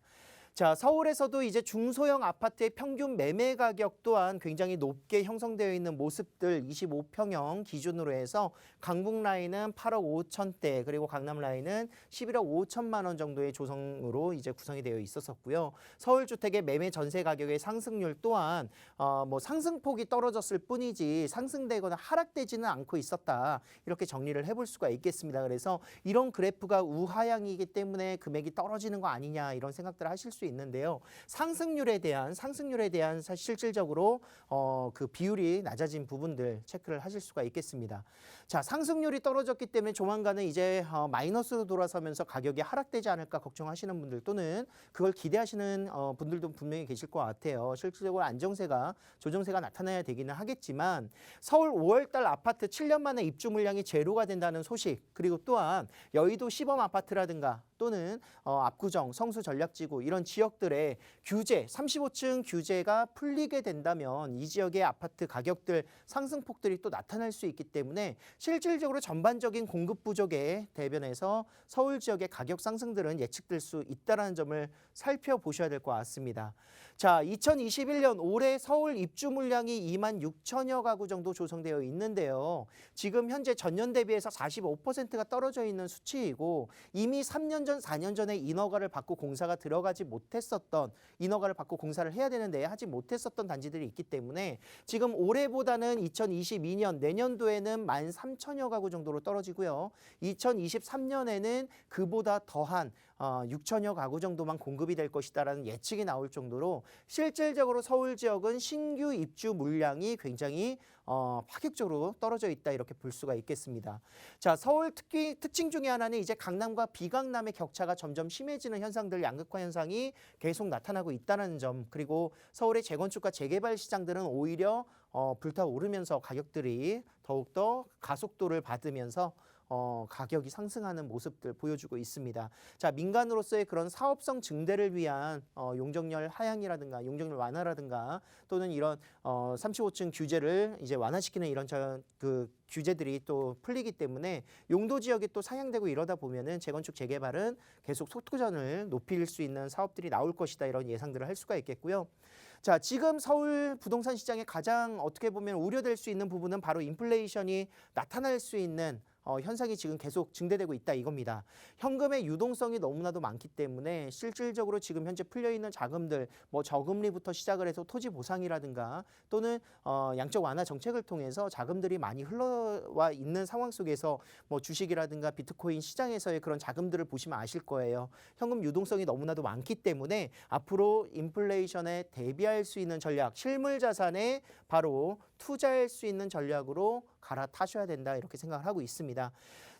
Speaker 3: 자, 서울에서도 이제 중소형 아파트의 평균 매매 가격 또한 굉장히 높게 형성되어 있는 모습들 25평형 기준으로 해서 강북 라인은 8억 5천대 그리고 강남 라인은 11억 5천만 원 정도의 조성으로 이제 구성이 되어 있었고요. 서울 주택의 매매 전세 가격의 상승률 또한 뭐 상승폭이 떨어졌을 뿐이지 상승되거나 하락되지는 않고 있었다. 이렇게 정리를 해볼 수가 있겠습니다. 그래서 이런 그래프가 우하향이기 때문에 금액이 떨어지는 거 아니냐 이런 생각들을 하실 수 있는데요. 상승률에 대한 실질적으로 그 비율이 낮아진 부분들 체크를 하실 수가 있겠습니다. 자, 상승률이 떨어졌기 때문에 조만간은 이제 마이너스로 돌아서면서 가격이 하락되지 않을까 걱정하시는 분들 또는 그걸 기대하시는 분들도 분명히 계실 것 같아요. 실질적으로 안정세가 조정세가 나타나야 되기는 하겠지만 서울 5월달 아파트 7년 만에 입주 물량이 제로가 된다는 소식 그리고 또한 여의도 시범 아파트라든가 또는 압구정, 성수 전략지구 이런 지역들의 규제, 35층 규제가 풀리게 된다면 이 지역의 아파트 가격들 상승폭들이 또 나타날 수 있기 때문에 실질적으로 전반적인 공급 부족에 대변해서 서울 지역의 가격 상승들은 예측될 수 있다는 점을 살펴보셔야 될 것 같습니다. 자, 2021년 올해 서울 입주 물량이 2만 6천여 가구 정도 조성되어 있는데요. 지금 현재 전년 대비해서 45%가 떨어져 있는 수치이고 이미 3년 전, 4년 전에 인허가를 받고 공사가 들어가지 못했었던 인허가를 받고 공사를 해야 되는데 하지 못했었던 단지들이 있기 때문에 지금 올해보다는 2022년 내년도에는 1만 3천여 가구 정도로 떨어지고요. 2023년에는 그보다 더한 6천여 가구 정도만 공급이 될 것이다라는 예측이 나올 정도로 실질적으로 서울 지역은 신규 입주 물량이 굉장히 파격적으로 떨어져 있다 이렇게 볼 수가 있겠습니다. 자, 서울 특징 중에 하나는 이제 강남과 비강남의 격차가 점점 심해지는 현상들 양극화 현상이 계속 나타나고 있다는 점 그리고 서울의 재건축과 재개발 시장들은 오히려 불타오르면서 가격들이 더욱더 가속도를 받으면서 가격이 상승하는 모습들 보여주고 있습니다. 자, 민간으로서의 그런 사업성 증대를 위한 용적률 하향이라든가 용적률 완화라든가 또는 이런 35층 규제를 이제 완화시키는 이런 그 규제들이 또 풀리기 때문에 용도 지역이 또 상향되고 이러다 보면은 재건축 재개발은 계속 속도전을 높일 수 있는 사업들이 나올 것이다 이런 예상들을 할 수가 있겠고요. 자, 지금 서울 부동산 시장에 가장 어떻게 보면 우려될 수 있는 부분은 바로 인플레이션이 나타날 수 있는 현상이 지금 계속 증대되고 있다 이겁니다. 현금의 유동성이 너무나도 많기 때문에 실질적으로 지금 현재 풀려있는 자금들 뭐 저금리부터 시작을 해서 토지 보상이라든가 또는 양적 완화 정책을 통해서 자금들이 많이 흘러와 있는 상황 속에서 뭐 주식이라든가 비트코인 시장에서의 그런 자금들을 보시면 아실 거예요. 현금 유동성이 너무나도 많기 때문에 앞으로 인플레이션에 대비할 수 있는 전략, 실물 자산에 바로 투자할 수 있는 전략으로 갈아타셔야 된다 이렇게 생각을 하고 있습니다.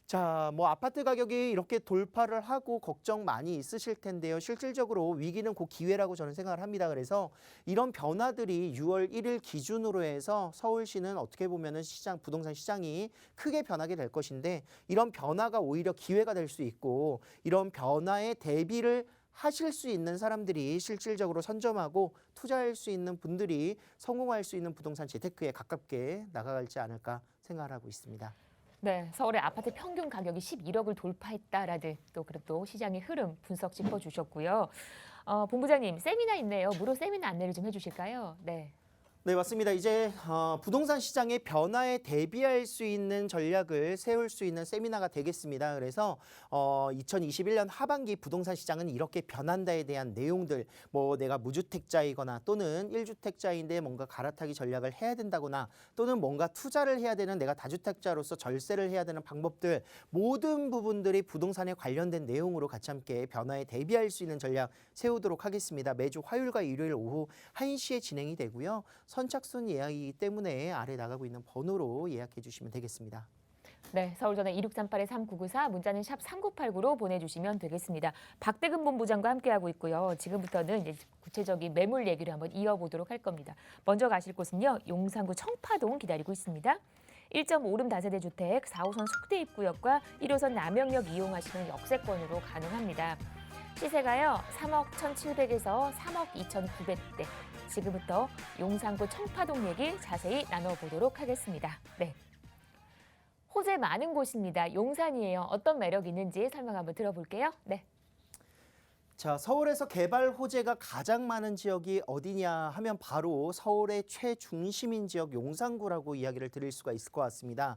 Speaker 3: 자, 뭐 아파트 가격이 이렇게 돌파를 하고 걱정 많이 있으실 텐데요. 실질적으로 위기는 곧 기회라고 저는 생각을 합니다. 그래서 이런 변화들이 6월 1일 기준으로 해서 서울시는 어떻게 보면은 부동산 시장이 크게 변하게 될 것인데 이런 변화가 오히려 기회가 될 수 있고 이런 변화에 대비를 하실 수 있는 사람들이 실질적으로 선점하고 투자할 수 있는 분들이 성공할 수 있는 부동산 재테크에 가깝게 나아갈지 않을까 생각을 하고 있습니다.
Speaker 1: 네, 서울의 아파트 평균 가격이 11억을 돌파했다라는 또 시장의 흐름 분석 짚어주셨고요. 본부장님, 세미나 있네요. 무료 세미나 안내를 좀 해주실까요? 네.
Speaker 3: 네, 맞습니다. 이제 부동산 시장의 변화에 대비할 수 있는 전략을 세울 수 있는 세미나가 되겠습니다. 그래서 2021년 하반기 부동산 시장은 이렇게 변한다에 대한 내용들, 뭐 내가 무주택자이거나 또는 1주택자인데 뭔가 갈아타기 전략을 해야 된다거나 또는 뭔가 투자를 해야 되는 내가 다주택자로서 절세를 해야 되는 방법들 모든 부분들이 부동산에 관련된 내용으로 같이 함께 변화에 대비할 수 있는 전략 세우도록 하겠습니다. 매주 화요일과 일요일 오후 1시에 진행이 되고요. 선착순 예약이기 때문에 아래 나가고 있는 번호로 예약해 주시면 되겠습니다.
Speaker 1: 네, 서울전화 2638-3994 문자는 샵 3989로 보내주시면 되겠습니다. 박대근 본부장과 함께하고 있고요. 지금부터는 이제 구체적인 매물 얘기를 한번 이어보도록 할 겁니다. 먼저 가실 곳은요. 용산구 청파동 기다리고 있습니다. 1.5룸 다세대 주택 4호선 속대 입구역과 1호선 남영역 이용하시는 역세권으로 가능합니다. 시세가요. 3억 1,700에서 3억 2,900대. 지금부터 용산구 청파동 얘기 자세히 나눠보도록 하겠습니다. 네. 호재 많은 곳입니다. 용산이에요. 어떤 매력이 있는지 설명 한번 들어볼게요. 네.
Speaker 3: 자, 서울에서 개발 호재가 가장 많은 지역이 어디냐 하면 바로 서울의 최중심인 지역 용산구라고 이야기를 드릴 수가 있을 것 같습니다.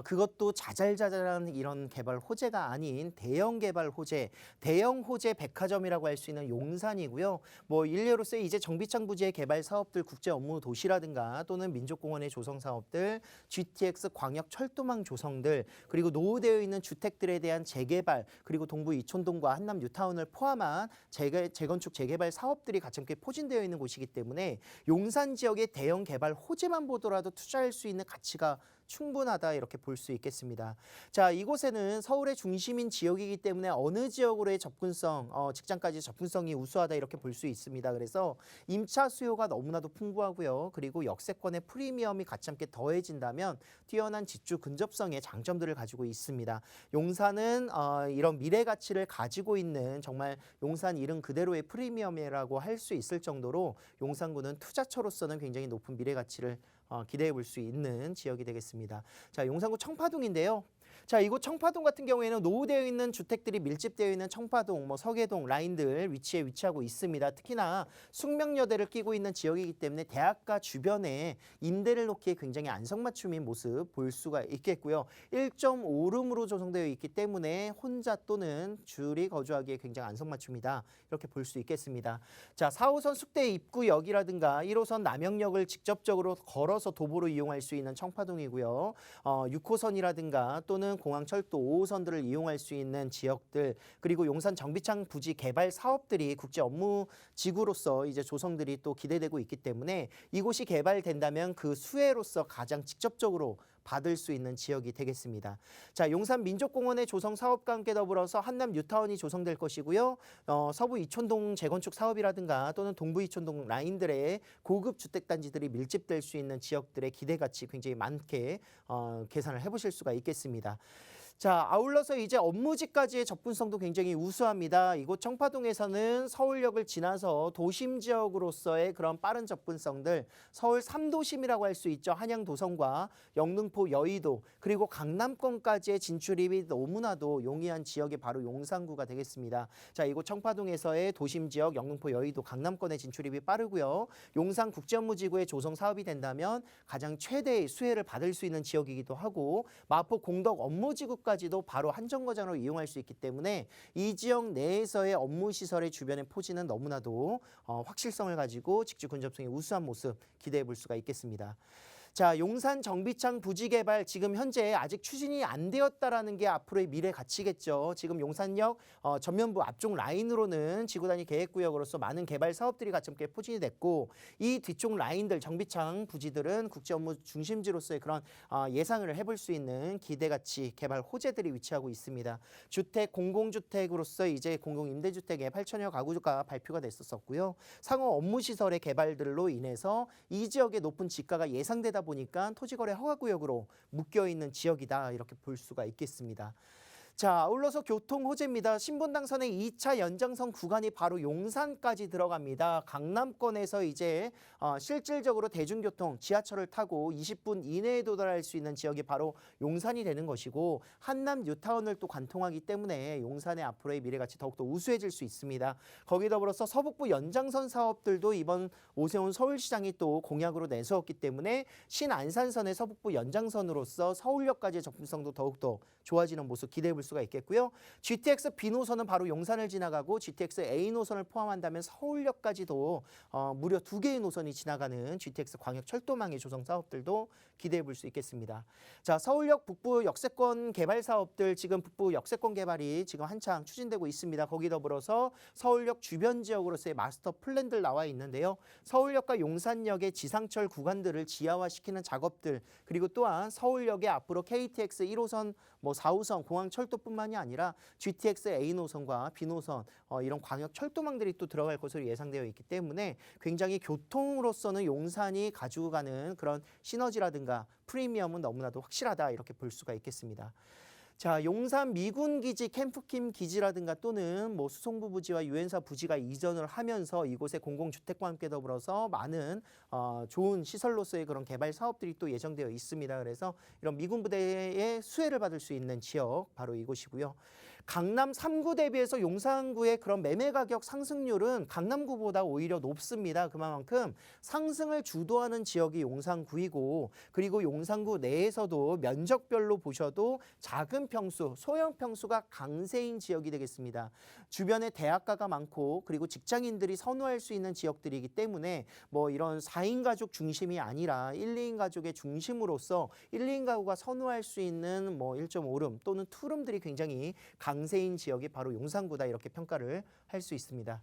Speaker 3: 그것도 자잘자잘한 이런 개발 호재가 아닌 대형 개발 호재, 대형 호재 백화점이라고 할 수 있는 용산이고요. 뭐 일례로서 이제 정비창 부지의 개발 사업들, 국제 업무 도시라든가 또는 민족공원의 조성 사업들, GTX 광역 철도망 조성들, 그리고 노후되어 있는 주택들에 대한 재개발, 그리고 동부 이촌동과 한남 뉴타운을 포함한 재건축 재개발 사업들이 같이 함께 포진되어 있는 곳이기 때문에 용산 지역의 대형 개발 호재만 보더라도 투자할 수 있는 가치가 충분하다 이렇게 볼 수 있겠습니다. 자, 이곳에는 서울의 중심인 지역이기 때문에 어느 지역으로의 접근성, 직장까지 접근성이 우수하다 이렇게 볼 수 있습니다. 그래서 임차 수요가 너무나도 풍부하고요. 그리고 역세권의 프리미엄이 같이 함께 더해진다면 뛰어난 집주 근접성의 장점들을 가지고 있습니다. 용산은 이런 미래 가치를 가지고 있는 정말 용산 이름 그대로의 프리미엄이라고 할 수 있을 정도로 용산구는 투자처로서는 굉장히 높은 미래 가치를 기대해 볼 수 있는 지역이 되겠습니다. 자, 용산구 청파동인데요. 자, 이곳 청파동 같은 경우에는 노후되어 있는 주택들이 밀집되어 있는 청파동, 서계동 라인들 위치에 위치하고 있습니다. 특히나 숙명여대를 끼고 있는 지역이기 때문에 대학가 주변에 임대를 놓기에 굉장히 안성맞춤인 모습 볼 수가 있겠고요. 1.5룸으로 조성되어 있기 때문에 혼자 또는 줄이 거주하기에 굉장히 안성맞춤이다. 이렇게 볼 수 있겠습니다. 자, 4호선 숙대 입구역이라든가 1호선 남영역을 직접적으로 걸어서 도보로 이용할 수 있는 청파동이고요. 6호선이라든가 또는 공항철도 5호선들을 이용할 수 있는 지역들, 그리고 용산 정비창 부지 개발 사업들이 국제 업무 지구로서 이제 조성들이 또 기대되고 있기 때문에 이곳이 개발된다면 그 수혜로서 가장 직접적으로 받을 수 있는 지역이 되겠습니다. 자, 용산 민족공원의 조성 사업과 함께 더불어서 한남 뉴타운이 조성될 것이고요. 서부 이촌동 재건축 사업이라든가 또는 동부 이촌동 라인들의 고급 주택단지들이 밀집될 수 있는 지역들의 기대가치 굉장히 많게 계산을 해보실 수가 있겠습니다. 자, 아울러서 이제 업무지까지의 접근성도 굉장히 우수합니다. 이곳 청파동에서는 서울역을 지나서 도심 지역으로서의 그런 빠른 접근성들, 서울 3도심이라고 할 수 있죠. 한양 도성과 영등포 여의도, 그리고 강남권까지의 진출입이 너무나도 용이한 지역이 바로 용산구가 되겠습니다. 자, 이곳 청파동에서의 도심 지역, 영등포 여의도, 강남권의 진출입이 빠르고요. 용산 국제업무지구의 조성 사업이 된다면 가장 최대의 수혜를 받을 수 있는 지역이기도 하고, 마포 공덕 업무지구 까지도 바로 한정거장으로 이용할 수 있기 때문에 이 지역 내에서의 업무시설의 주변의 포지는 너무나도 확실성을 가지고 직주 근접성이 우수한 모습 기대해 볼 수가 있겠습니다. 자, 용산 정비창 부지 개발 지금 현재 아직 추진이 안 되었다라는 게 앞으로의 미래 가치겠죠. 지금 용산역 전면부 앞쪽 라인으로는 지구단위 계획구역으로서 많은 개발 사업들이 같이 함께 포진이 됐고, 이 뒤쪽 라인들 정비창 부지들은 국제 업무 중심지로서의 그런 예상을 해볼 수 있는 기대가치 개발 호재들이 위치하고 있습니다. 주택 공공주택으로서 이제 공공임대주택의 8천여 가구가 발표가 됐었고요. 상호 업무시설의 개발들로 인해서 이 지역의 높은 지가가 예상되다 보니까 토지거래 허가구역으로 묶여있는 지역이다 이렇게 볼 수가 있겠습니다. 자, 아울러서 교통 호재입니다. 신분당선의 2차 연장선 구간이 바로 용산까지 들어갑니다. 강남권에서 이제 실질적으로 대중교통, 지하철을 타고 20분 이내에 도달할 수 있는 지역이 바로 용산이 되는 것이고, 한남 뉴타운을 또 관통하기 때문에 용산의 앞으로의 미래가치 더욱더 우수해질 수 있습니다. 거기 더불어서 서북부 연장선 사업들도 이번 오세훈 서울시장이 또 공약으로 내세웠기 때문에 신안산선의 서북부 연장선으로서 서울역까지의 접근성도 더욱더 좋아지는 모습 기대해 볼 수가 있겠고요. GTX B 노선은 바로 용산을 지나가고 GTX A 노선을 포함한다면 서울역까지도 무려 2개의 노선이 지나가는 GTX 광역철도망의 조성 사업들도 기대해 볼 수 있겠습니다. 자, 서울역 북부 역세권 개발 사업들 지금 북부 역세권 개발이 지금 한창 추진되고 있습니다. 거기 더불어서 서울역 주변 지역으로서의 마스터 플랜들 나와 있는데요. 서울역과 용산역의 지상철 구간들을 지하화시키는 작업들 그리고 또한 서울역에 앞으로 KTX 1호선, 4호선 공항철도뿐만이 아니라 GTX A 노선과 B 노선 이런 광역 철도망들이 또 들어갈 것으로 예상되어 있기 때문에 굉장히 교통으로서는 용산이 가지고 가는 그런 시너지라든가 프리미엄은 너무나도 확실하다 이렇게 볼 수가 있겠습니다. 자, 용산 미군 기지, 캠프킴 기지라든가 또는 수송부 부지와 유엔사 부지가 이전을 하면서 이곳에 공공주택과 함께 더불어서 많은 좋은 시설로서의 그런 개발 사업들이 또 예정되어 있습니다. 그래서 이런 미군 부대의 수혜를 받을 수 있는 지역 바로 이곳이고요. 강남 3구 대비해서 용산구의 그런 매매 가격 상승률은 강남구보다 오히려 높습니다. 그만큼 상승을 주도하는 지역이 용산구이고 그리고 용산구 내에서도 면적별로 보셔도 작은 평수, 소형 평수가 강세인 지역이 되겠습니다. 주변에 대학가가 많고 그리고 직장인들이 선호할 수 있는 지역들이기 때문에 이런 4인 가족 중심이 아니라 1, 2인 가족의 중심으로서 1, 2인 가구가 선호할 수 있는 1.5룸 또는 2룸들이 굉장히 강세인 지역이 바로 용산구다 이렇게 평가를 할 수 있습니다.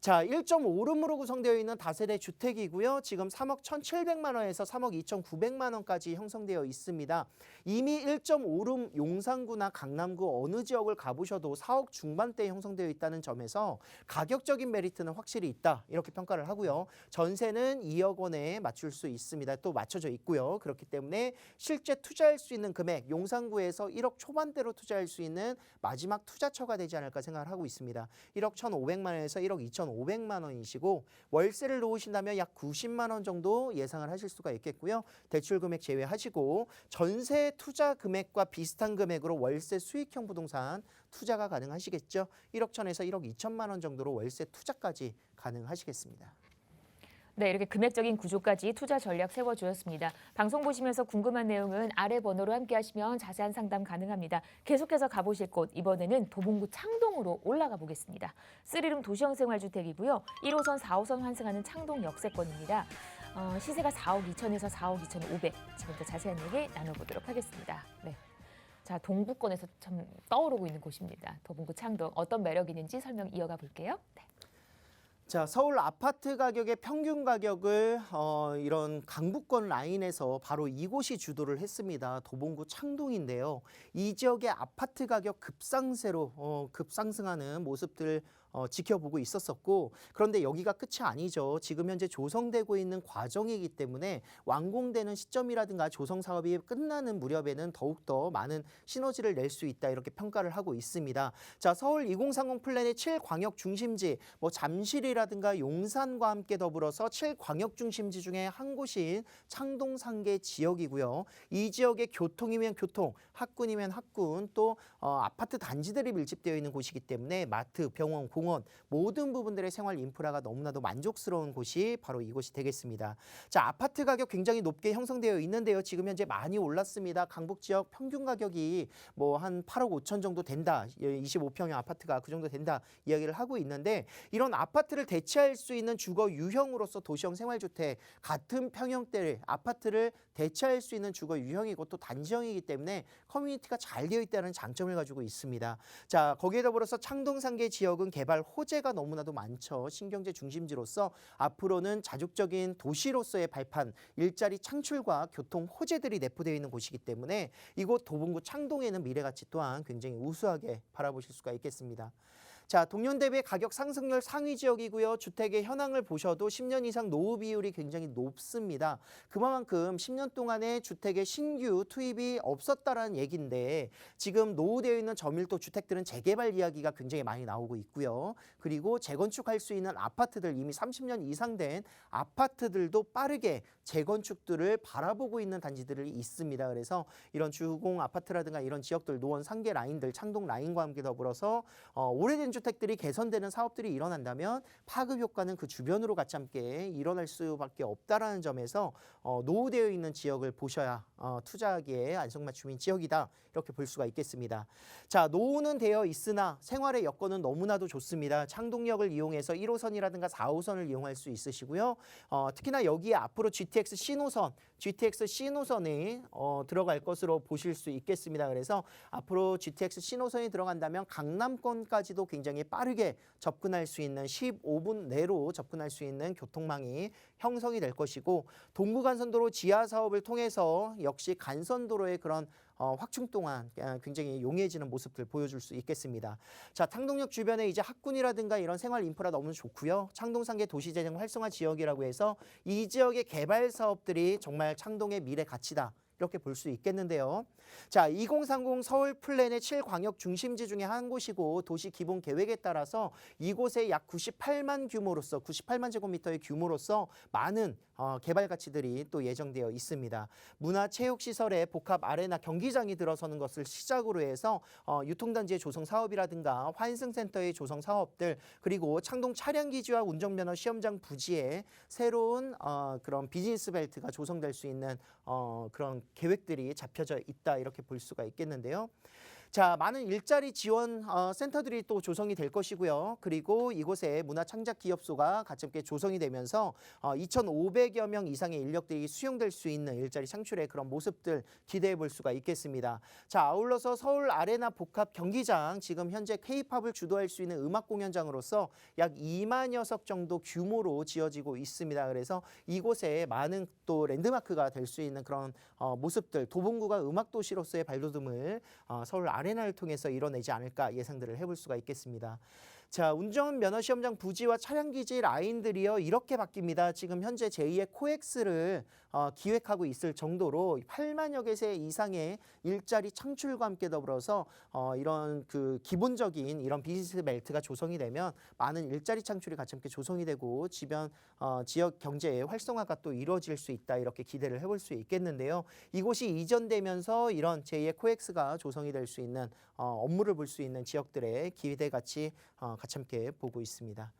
Speaker 3: 자, 1.5룸으로 구성되어 있는 다세대 주택이고요. 지금 3억 1,700만 원에서 3억 2,900만 원까지 형성되어 있습니다. 이미 1.5룸 용산구나 강남구 어느 지역을 가보셔도 4억 중반대에 형성되어 있다는 점에서 가격적인 메리트는 확실히 있다. 이렇게 평가를 하고요. 전세는 2억 원에 맞출 수 있습니다. 또 맞춰져 있고요. 그렇기 때문에 실제 투자할 수 있는 금액 용산구에서 1억 초반대로 투자할 수 있는 마지막 투자처가 되지 않을까 생각을 하고 있습니다. 1억 1,500만 원에서 1억 2,500만 원이시고 월세를 놓으신다면 약 90만 원 정도 예상을 하실 수가 있겠고요. 대출 금액 제외하시고 전세 투자 금액과 비슷한 금액으로 월세 수익형 부동산 투자가 가능하시겠죠. 1억 1,000에서 1억 2천만 원 정도로 월세 투자까지 가능하시겠습니다.
Speaker 1: 네, 이렇게 금액적인 구조까지 투자 전략 세워주었습니다. 방송 보시면서 궁금한 내용은 아래 번호로 함께하시면 자세한 상담 가능합니다. 계속해서 가보실 곳, 이번에는 도봉구 창동으로 올라가 보겠습니다. 3룸 도시형 생활주택이고요. 1호선, 4호선 환승하는 창동 역세권입니다. 시세가 4억 2천에서 4억 2,500. 지금부터 자세한 얘기 나눠보도록 하겠습니다. 네. 자, 동부권에서 참 떠오르고 있는 곳입니다. 도봉구 창동 어떤 매력이 있는지 설명 이어가 볼게요. 네.
Speaker 3: 자, 서울 아파트 가격의 평균 가격을 이런 강북권 라인에서 바로 이곳이 주도를 했습니다. 도봉구 창동인데요. 이 지역의 아파트 가격 급상세로 급상승하는 모습들 지켜보고 있었었고 그런데 여기가 끝이 아니죠. 지금 현재 조성되고 있는 과정이기 때문에 완공되는 시점이라든가 조성 사업이 끝나는 무렵에는 더욱더 많은 시너지를 낼 수 있다 이렇게 평가를 하고 있습니다. 자, 서울 2030 플랜의 7광역 중심지 잠실이라든가 용산과 함께 더불어서 7광역 중심지 중에 한 곳인 창동 상계 지역이고요. 이 지역의 교통이면 교통, 학군이면 학군 또 아파트 단지들이 밀집되어 있는 곳이기 때문에 마트, 병원, 공원 모든 부분들의 생활 인프라가 너무나도 만족스러운 곳이 바로 이곳이 되겠습니다. 자, 아파트 가격 굉장히 높게 형성되어 있는데요. 지금 현재 많이 올랐습니다. 강북 지역 평균 가격이 한 8억 5천 정도 된다. 25평형 아파트가 그 정도 된다 이야기를 하고 있는데 이런 아파트를 대체할 수 있는 주거 유형으로서 도시형 생활주택 같은 평형대 아파트를 대체할 수 있는 주거 유형이고 또 단지형이기 때문에 커뮤니티가 잘 되어 있다는 장점을 가지고 있습니다. 자, 거기에 더불어서 창동 상계 지역은 개발 호재가 너무나도 많죠. 신경제 중심지로서 앞으로는 자족적인 도시로서의 발판, 일자리 창출과 교통 호재들이 내포되어 있는 곳이기 때문에 이곳 도봉구 창동에는 미래가치 또한 굉장히 우수하게 바라보실 수가 있겠습니다. 자, 동년 대비 가격 상승률 상위 지역이고요. 주택의 현황을 보셔도 10년 이상 노후 비율이 굉장히 높습니다. 그만큼 10년 동안에 주택의 신규 투입이 없었다라는 얘기인데 지금 노후되어 있는 저밀도 주택들은 재개발 이야기가 굉장히 많이 나오고 있고요. 그리고 재건축할 수 있는 아파트들 이미 30년 이상 된 아파트들도 빠르게 재건축들을 바라보고 있는 단지들이 있습니다. 그래서 이런 주공 아파트라든가 이런 지역들 노원 상계 라인들 창동 라인과 함께 더불어서 오래된 주택들이 개선되는 사업들이 일어난다면 파급 효과는 그 주변으로 같이 함께 일어날 수밖에 없다라는 점에서 노후되어 있는 지역을 보셔야 투자하기에 안성맞춤인 지역이다 이렇게 볼 수가 있겠습니다. 자, 노후는 되어 있으나 생활의 여건은 너무나도 좋습니다. 창동역을 이용해서 1호선이라든가 4호선을 이용할 수 있으시고요. 특히나 여기에 앞으로 GTX C노선이 들어갈 것으로 보실 수 있겠습니다. 그래서 앞으로 GTX C노선이 들어간다면 강남권까지도 굉장히 빠르게 접근할 수 있는 15분 내로 접근할 수 있는 교통망이 형성이 될 것이고 동부간선도로 지하 사업을 통해서 역시 간선도로의 그런 확충 동안 굉장히 용이해지는 모습들 보여줄 수 있겠습니다. 자, 창동역 주변에 이제 학군이라든가 이런 생활 인프라 너무 좋고요. 창동상계 도시재생 활성화 지역이라고 해서 이 지역의 개발 사업들이 정말 창동의 미래 가치다. 이렇게 볼 수 있겠는데요. 자, 2030 서울 플랜의 7광역 중심지 중에 한 곳이고 도시 기본 계획에 따라서 이곳에 약 98만 제곱미터의 규모로서 많은 개발 가치들이 또 예정되어 있습니다. 문화체육시설에 복합 아레나 경기장이 들어서는 것을 시작으로 해서 유통단지의 조성 사업이라든가 환승센터의 조성 사업들 그리고 창동 차량기지와 운전면허 시험장 부지에 새로운 그런 비즈니스 벨트가 조성될 수 있는 그런 계획들이 잡혀져 있다 이렇게 볼 수가 있겠는데요. 자, 많은 일자리 지원 센터들이 또 조성이 될 것이고요. 그리고 이곳에 문화창작기업소가 같이 함께 조성이 되면서 2,500여 명 이상의 인력들이 수용될 수 있는 일자리 창출의 그런 모습들 기대해 볼 수가 있겠습니다. 자, 아울러서 서울 아레나 복합 경기장 지금 현재 K-팝을 주도할 수 있는 음악 공연장으로서 약 2만여 석 정도 규모로 지어지고 있습니다. 그래서 이곳에 많은 또 랜드마크가 될 수 있는 그런 모습들 도봉구가 음악 도시로서의 발돋움을 서울 아레나를 통해서 이뤄내지 않을까 예상들을 해볼 수가 있겠습니다. 자, 운전면허 시험장 부지와 차량기지 라인들이요 이렇게 바뀝니다. 지금 현재 제2의 코엑스를 기획하고 있을 정도로 8만여 개 이상의 일자리 창출과 함께 더불어서 이런 그 기본적인 이런 비즈니스 벨트가 조성이 되면 많은 일자리 창출이 같이 함께 조성이 되고 주변 지역 경제의 활성화가 또 이루어질 수 있다 이렇게 기대를 해볼 수 있겠는데요. 이곳이 이전되면서 이런 제2의 코엑스가 조성이 될 수 있는 업무를 볼 수 있는 지역들의 기대같이 같이 함께 보고 있습니다.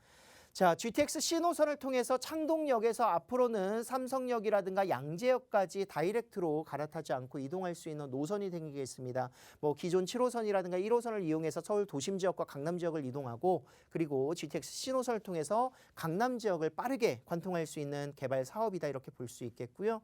Speaker 3: 자, GTX C노선을 통해서 창동역에서 앞으로는 삼성역이라든가 양재역까지 다이렉트로 갈아타지 않고 이동할 수 있는 노선이 생기겠습니다. 뭐 기존 7호선이라든가 1호선을 이용해서 서울 도심 지역과 강남 지역을 이동하고 그리고 GTX C노선을 통해서 강남 지역을 빠르게 관통할 수 있는 개발 사업이다 이렇게 볼 수 있겠고요.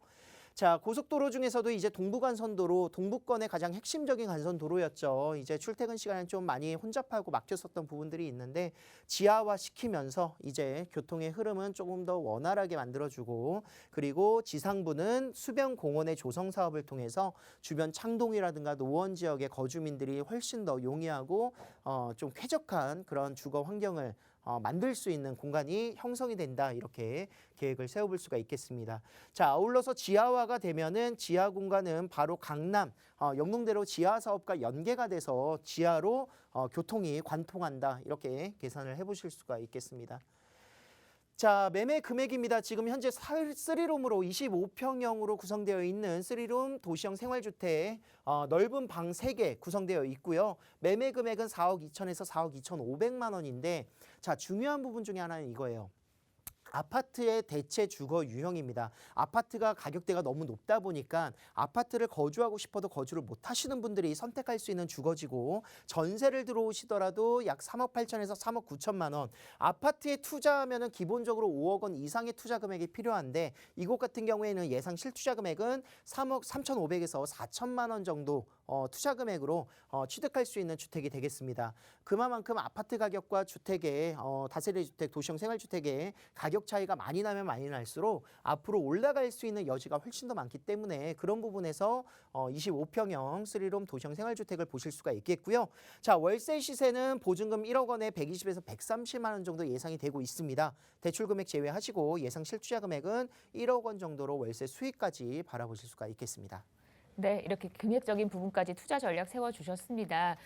Speaker 3: 자, 고속도로 중에서도 이제 동부간선도로 동부권의 가장 핵심적인 간선도로였죠. 이제 출퇴근 시간에 좀 많이 혼잡하고 막혔었던 부분들이 있는데 지하화 시키면서 이제 교통의 흐름은 조금 더 원활하게 만들어주고 그리고 지상부는 수변공원의 조성 사업을 통해서 주변 창동이라든가 노원 지역의 거주민들이 훨씬 더 용이하고 좀 쾌적한 그런 주거 환경을 만들 수 있는 공간이 형성이 된다 이렇게 계획을 세워볼 수가 있겠습니다. 자, 아울러서 지하화가 되면은 지하 공간은 바로 강남 영동대로 지하 사업과 연계가 돼서 지하로 교통이 관통한다 이렇게 계산을 해보실 수가 있겠습니다. 자, 매매 금액입니다. 지금 현재 3룸으로 25평형으로 구성되어 있는 3룸 도시형 생활주택 넓은 방 3개 구성되어 있고요. 매매 금액은 4억 2천에서 4억 2,500만 원인데 자, 중요한 부분 중에 하나는 이거예요. 아파트의 대체 주거 유형입니다. 아파트가 가격대가 너무 높다 보니까 아파트를 거주하고 싶어도 거주를 못 하시는 분들이 선택할 수 있는 주거지고 전세를 들어오시더라도 약 3억 8천에서 3억 9천만 원. 아파트에 투자하면은 기본적으로 5억 원 이상의 투자 금액이 필요한데 이곳 같은 경우에는 예상 실투자 금액은 3억 3,500에서 4천만 원 정도 투자 금액으로 취득할 수 있는 주택이 되겠습니다. 그만큼 아파트 가격과 주택의 다세대 주택, 도시형 생활주택의 가격 차이가 많이 나면 많이 날수록 앞으로 올라갈 수 있는 여지가 훨씬 더 많기 때문에 그런 부분에서 25평형 3룸 도시형 생활주택을 보실 수가 있겠고요. 자, 월세 시세는 보증금 1억 원에 120에서 130만 원 정도 예상이 되고 있습니다. 대출 금액 제외하시고 예상 실투자 금액은 1억 원 정도로 월세 수익까지 바라보실 수가 있겠습니다.
Speaker 1: 네, 이렇게 금액적인 부분까지 투자 전략 세워주셨습니다.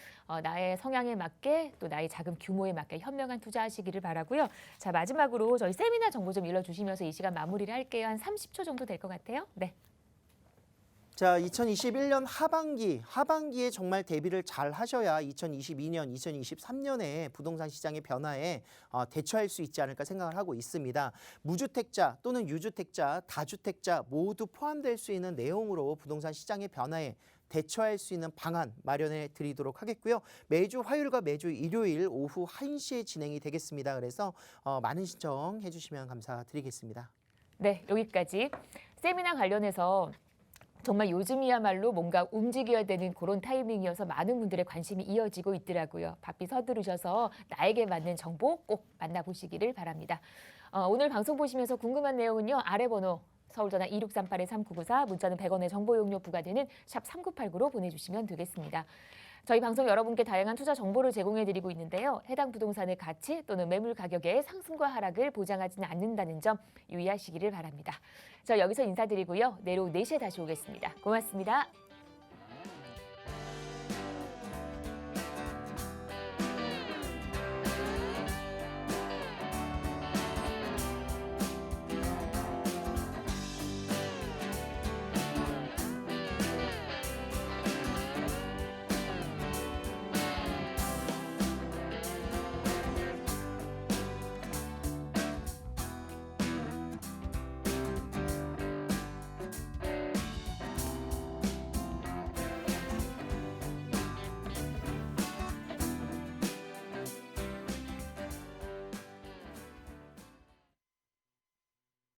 Speaker 1: 나의 성향에 맞게 또 나의 자금 규모에 맞게 현명한 투자하시기를 바라고요. 자, 마지막으로 저희 세미나 정보 좀 일러주시면서 이 시간 마무리를 할게요. 한 30초 정도 될 것 같아요. 네.
Speaker 3: 자, 2021년 하반기에 정말 대비를 잘 하셔야 2022년, 2023년에 부동산 시장의 변화에 대처할 수 있지 않을까 생각을 하고 있습니다. 무주택자 또는 유주택자, 다주택자 모두 포함될 수 있는 내용으로 부동산 시장의 변화에 대처할 수 있는 방안 마련해 드리도록 하겠고요. 매주 화요일과 매주 일요일 오후 1시에 진행이 되겠습니다. 그래서 많은 신청해 주시면 감사드리겠습니다.
Speaker 1: 네, 여기까지 세미나 관련해서 정말 요즘이야말로 뭔가 움직여야 되는 그런 타이밍이어서 많은 분들의 관심이 이어지고 있더라고요. 바삐 서두르셔서 나에게 맞는 정보 꼭 만나보시기를 바랍니다. 오늘 방송 보시면서 궁금한 내용은요. 아래 번호 서울전화 2638-3994 문자는 100원의 정보 용료 부과되는 샵 3989로 보내주시면 되겠습니다. 저희 방송 여러분께 다양한 투자 정보를 제공해드리고 있는데요. 해당 부동산의 가치 또는 매물 가격의 상승과 하락을 보장하지는 않는다는 점 유의하시기를 바랍니다. 저 여기서 인사드리고요. 내일 오후 4시에 다시 오겠습니다. 고맙습니다.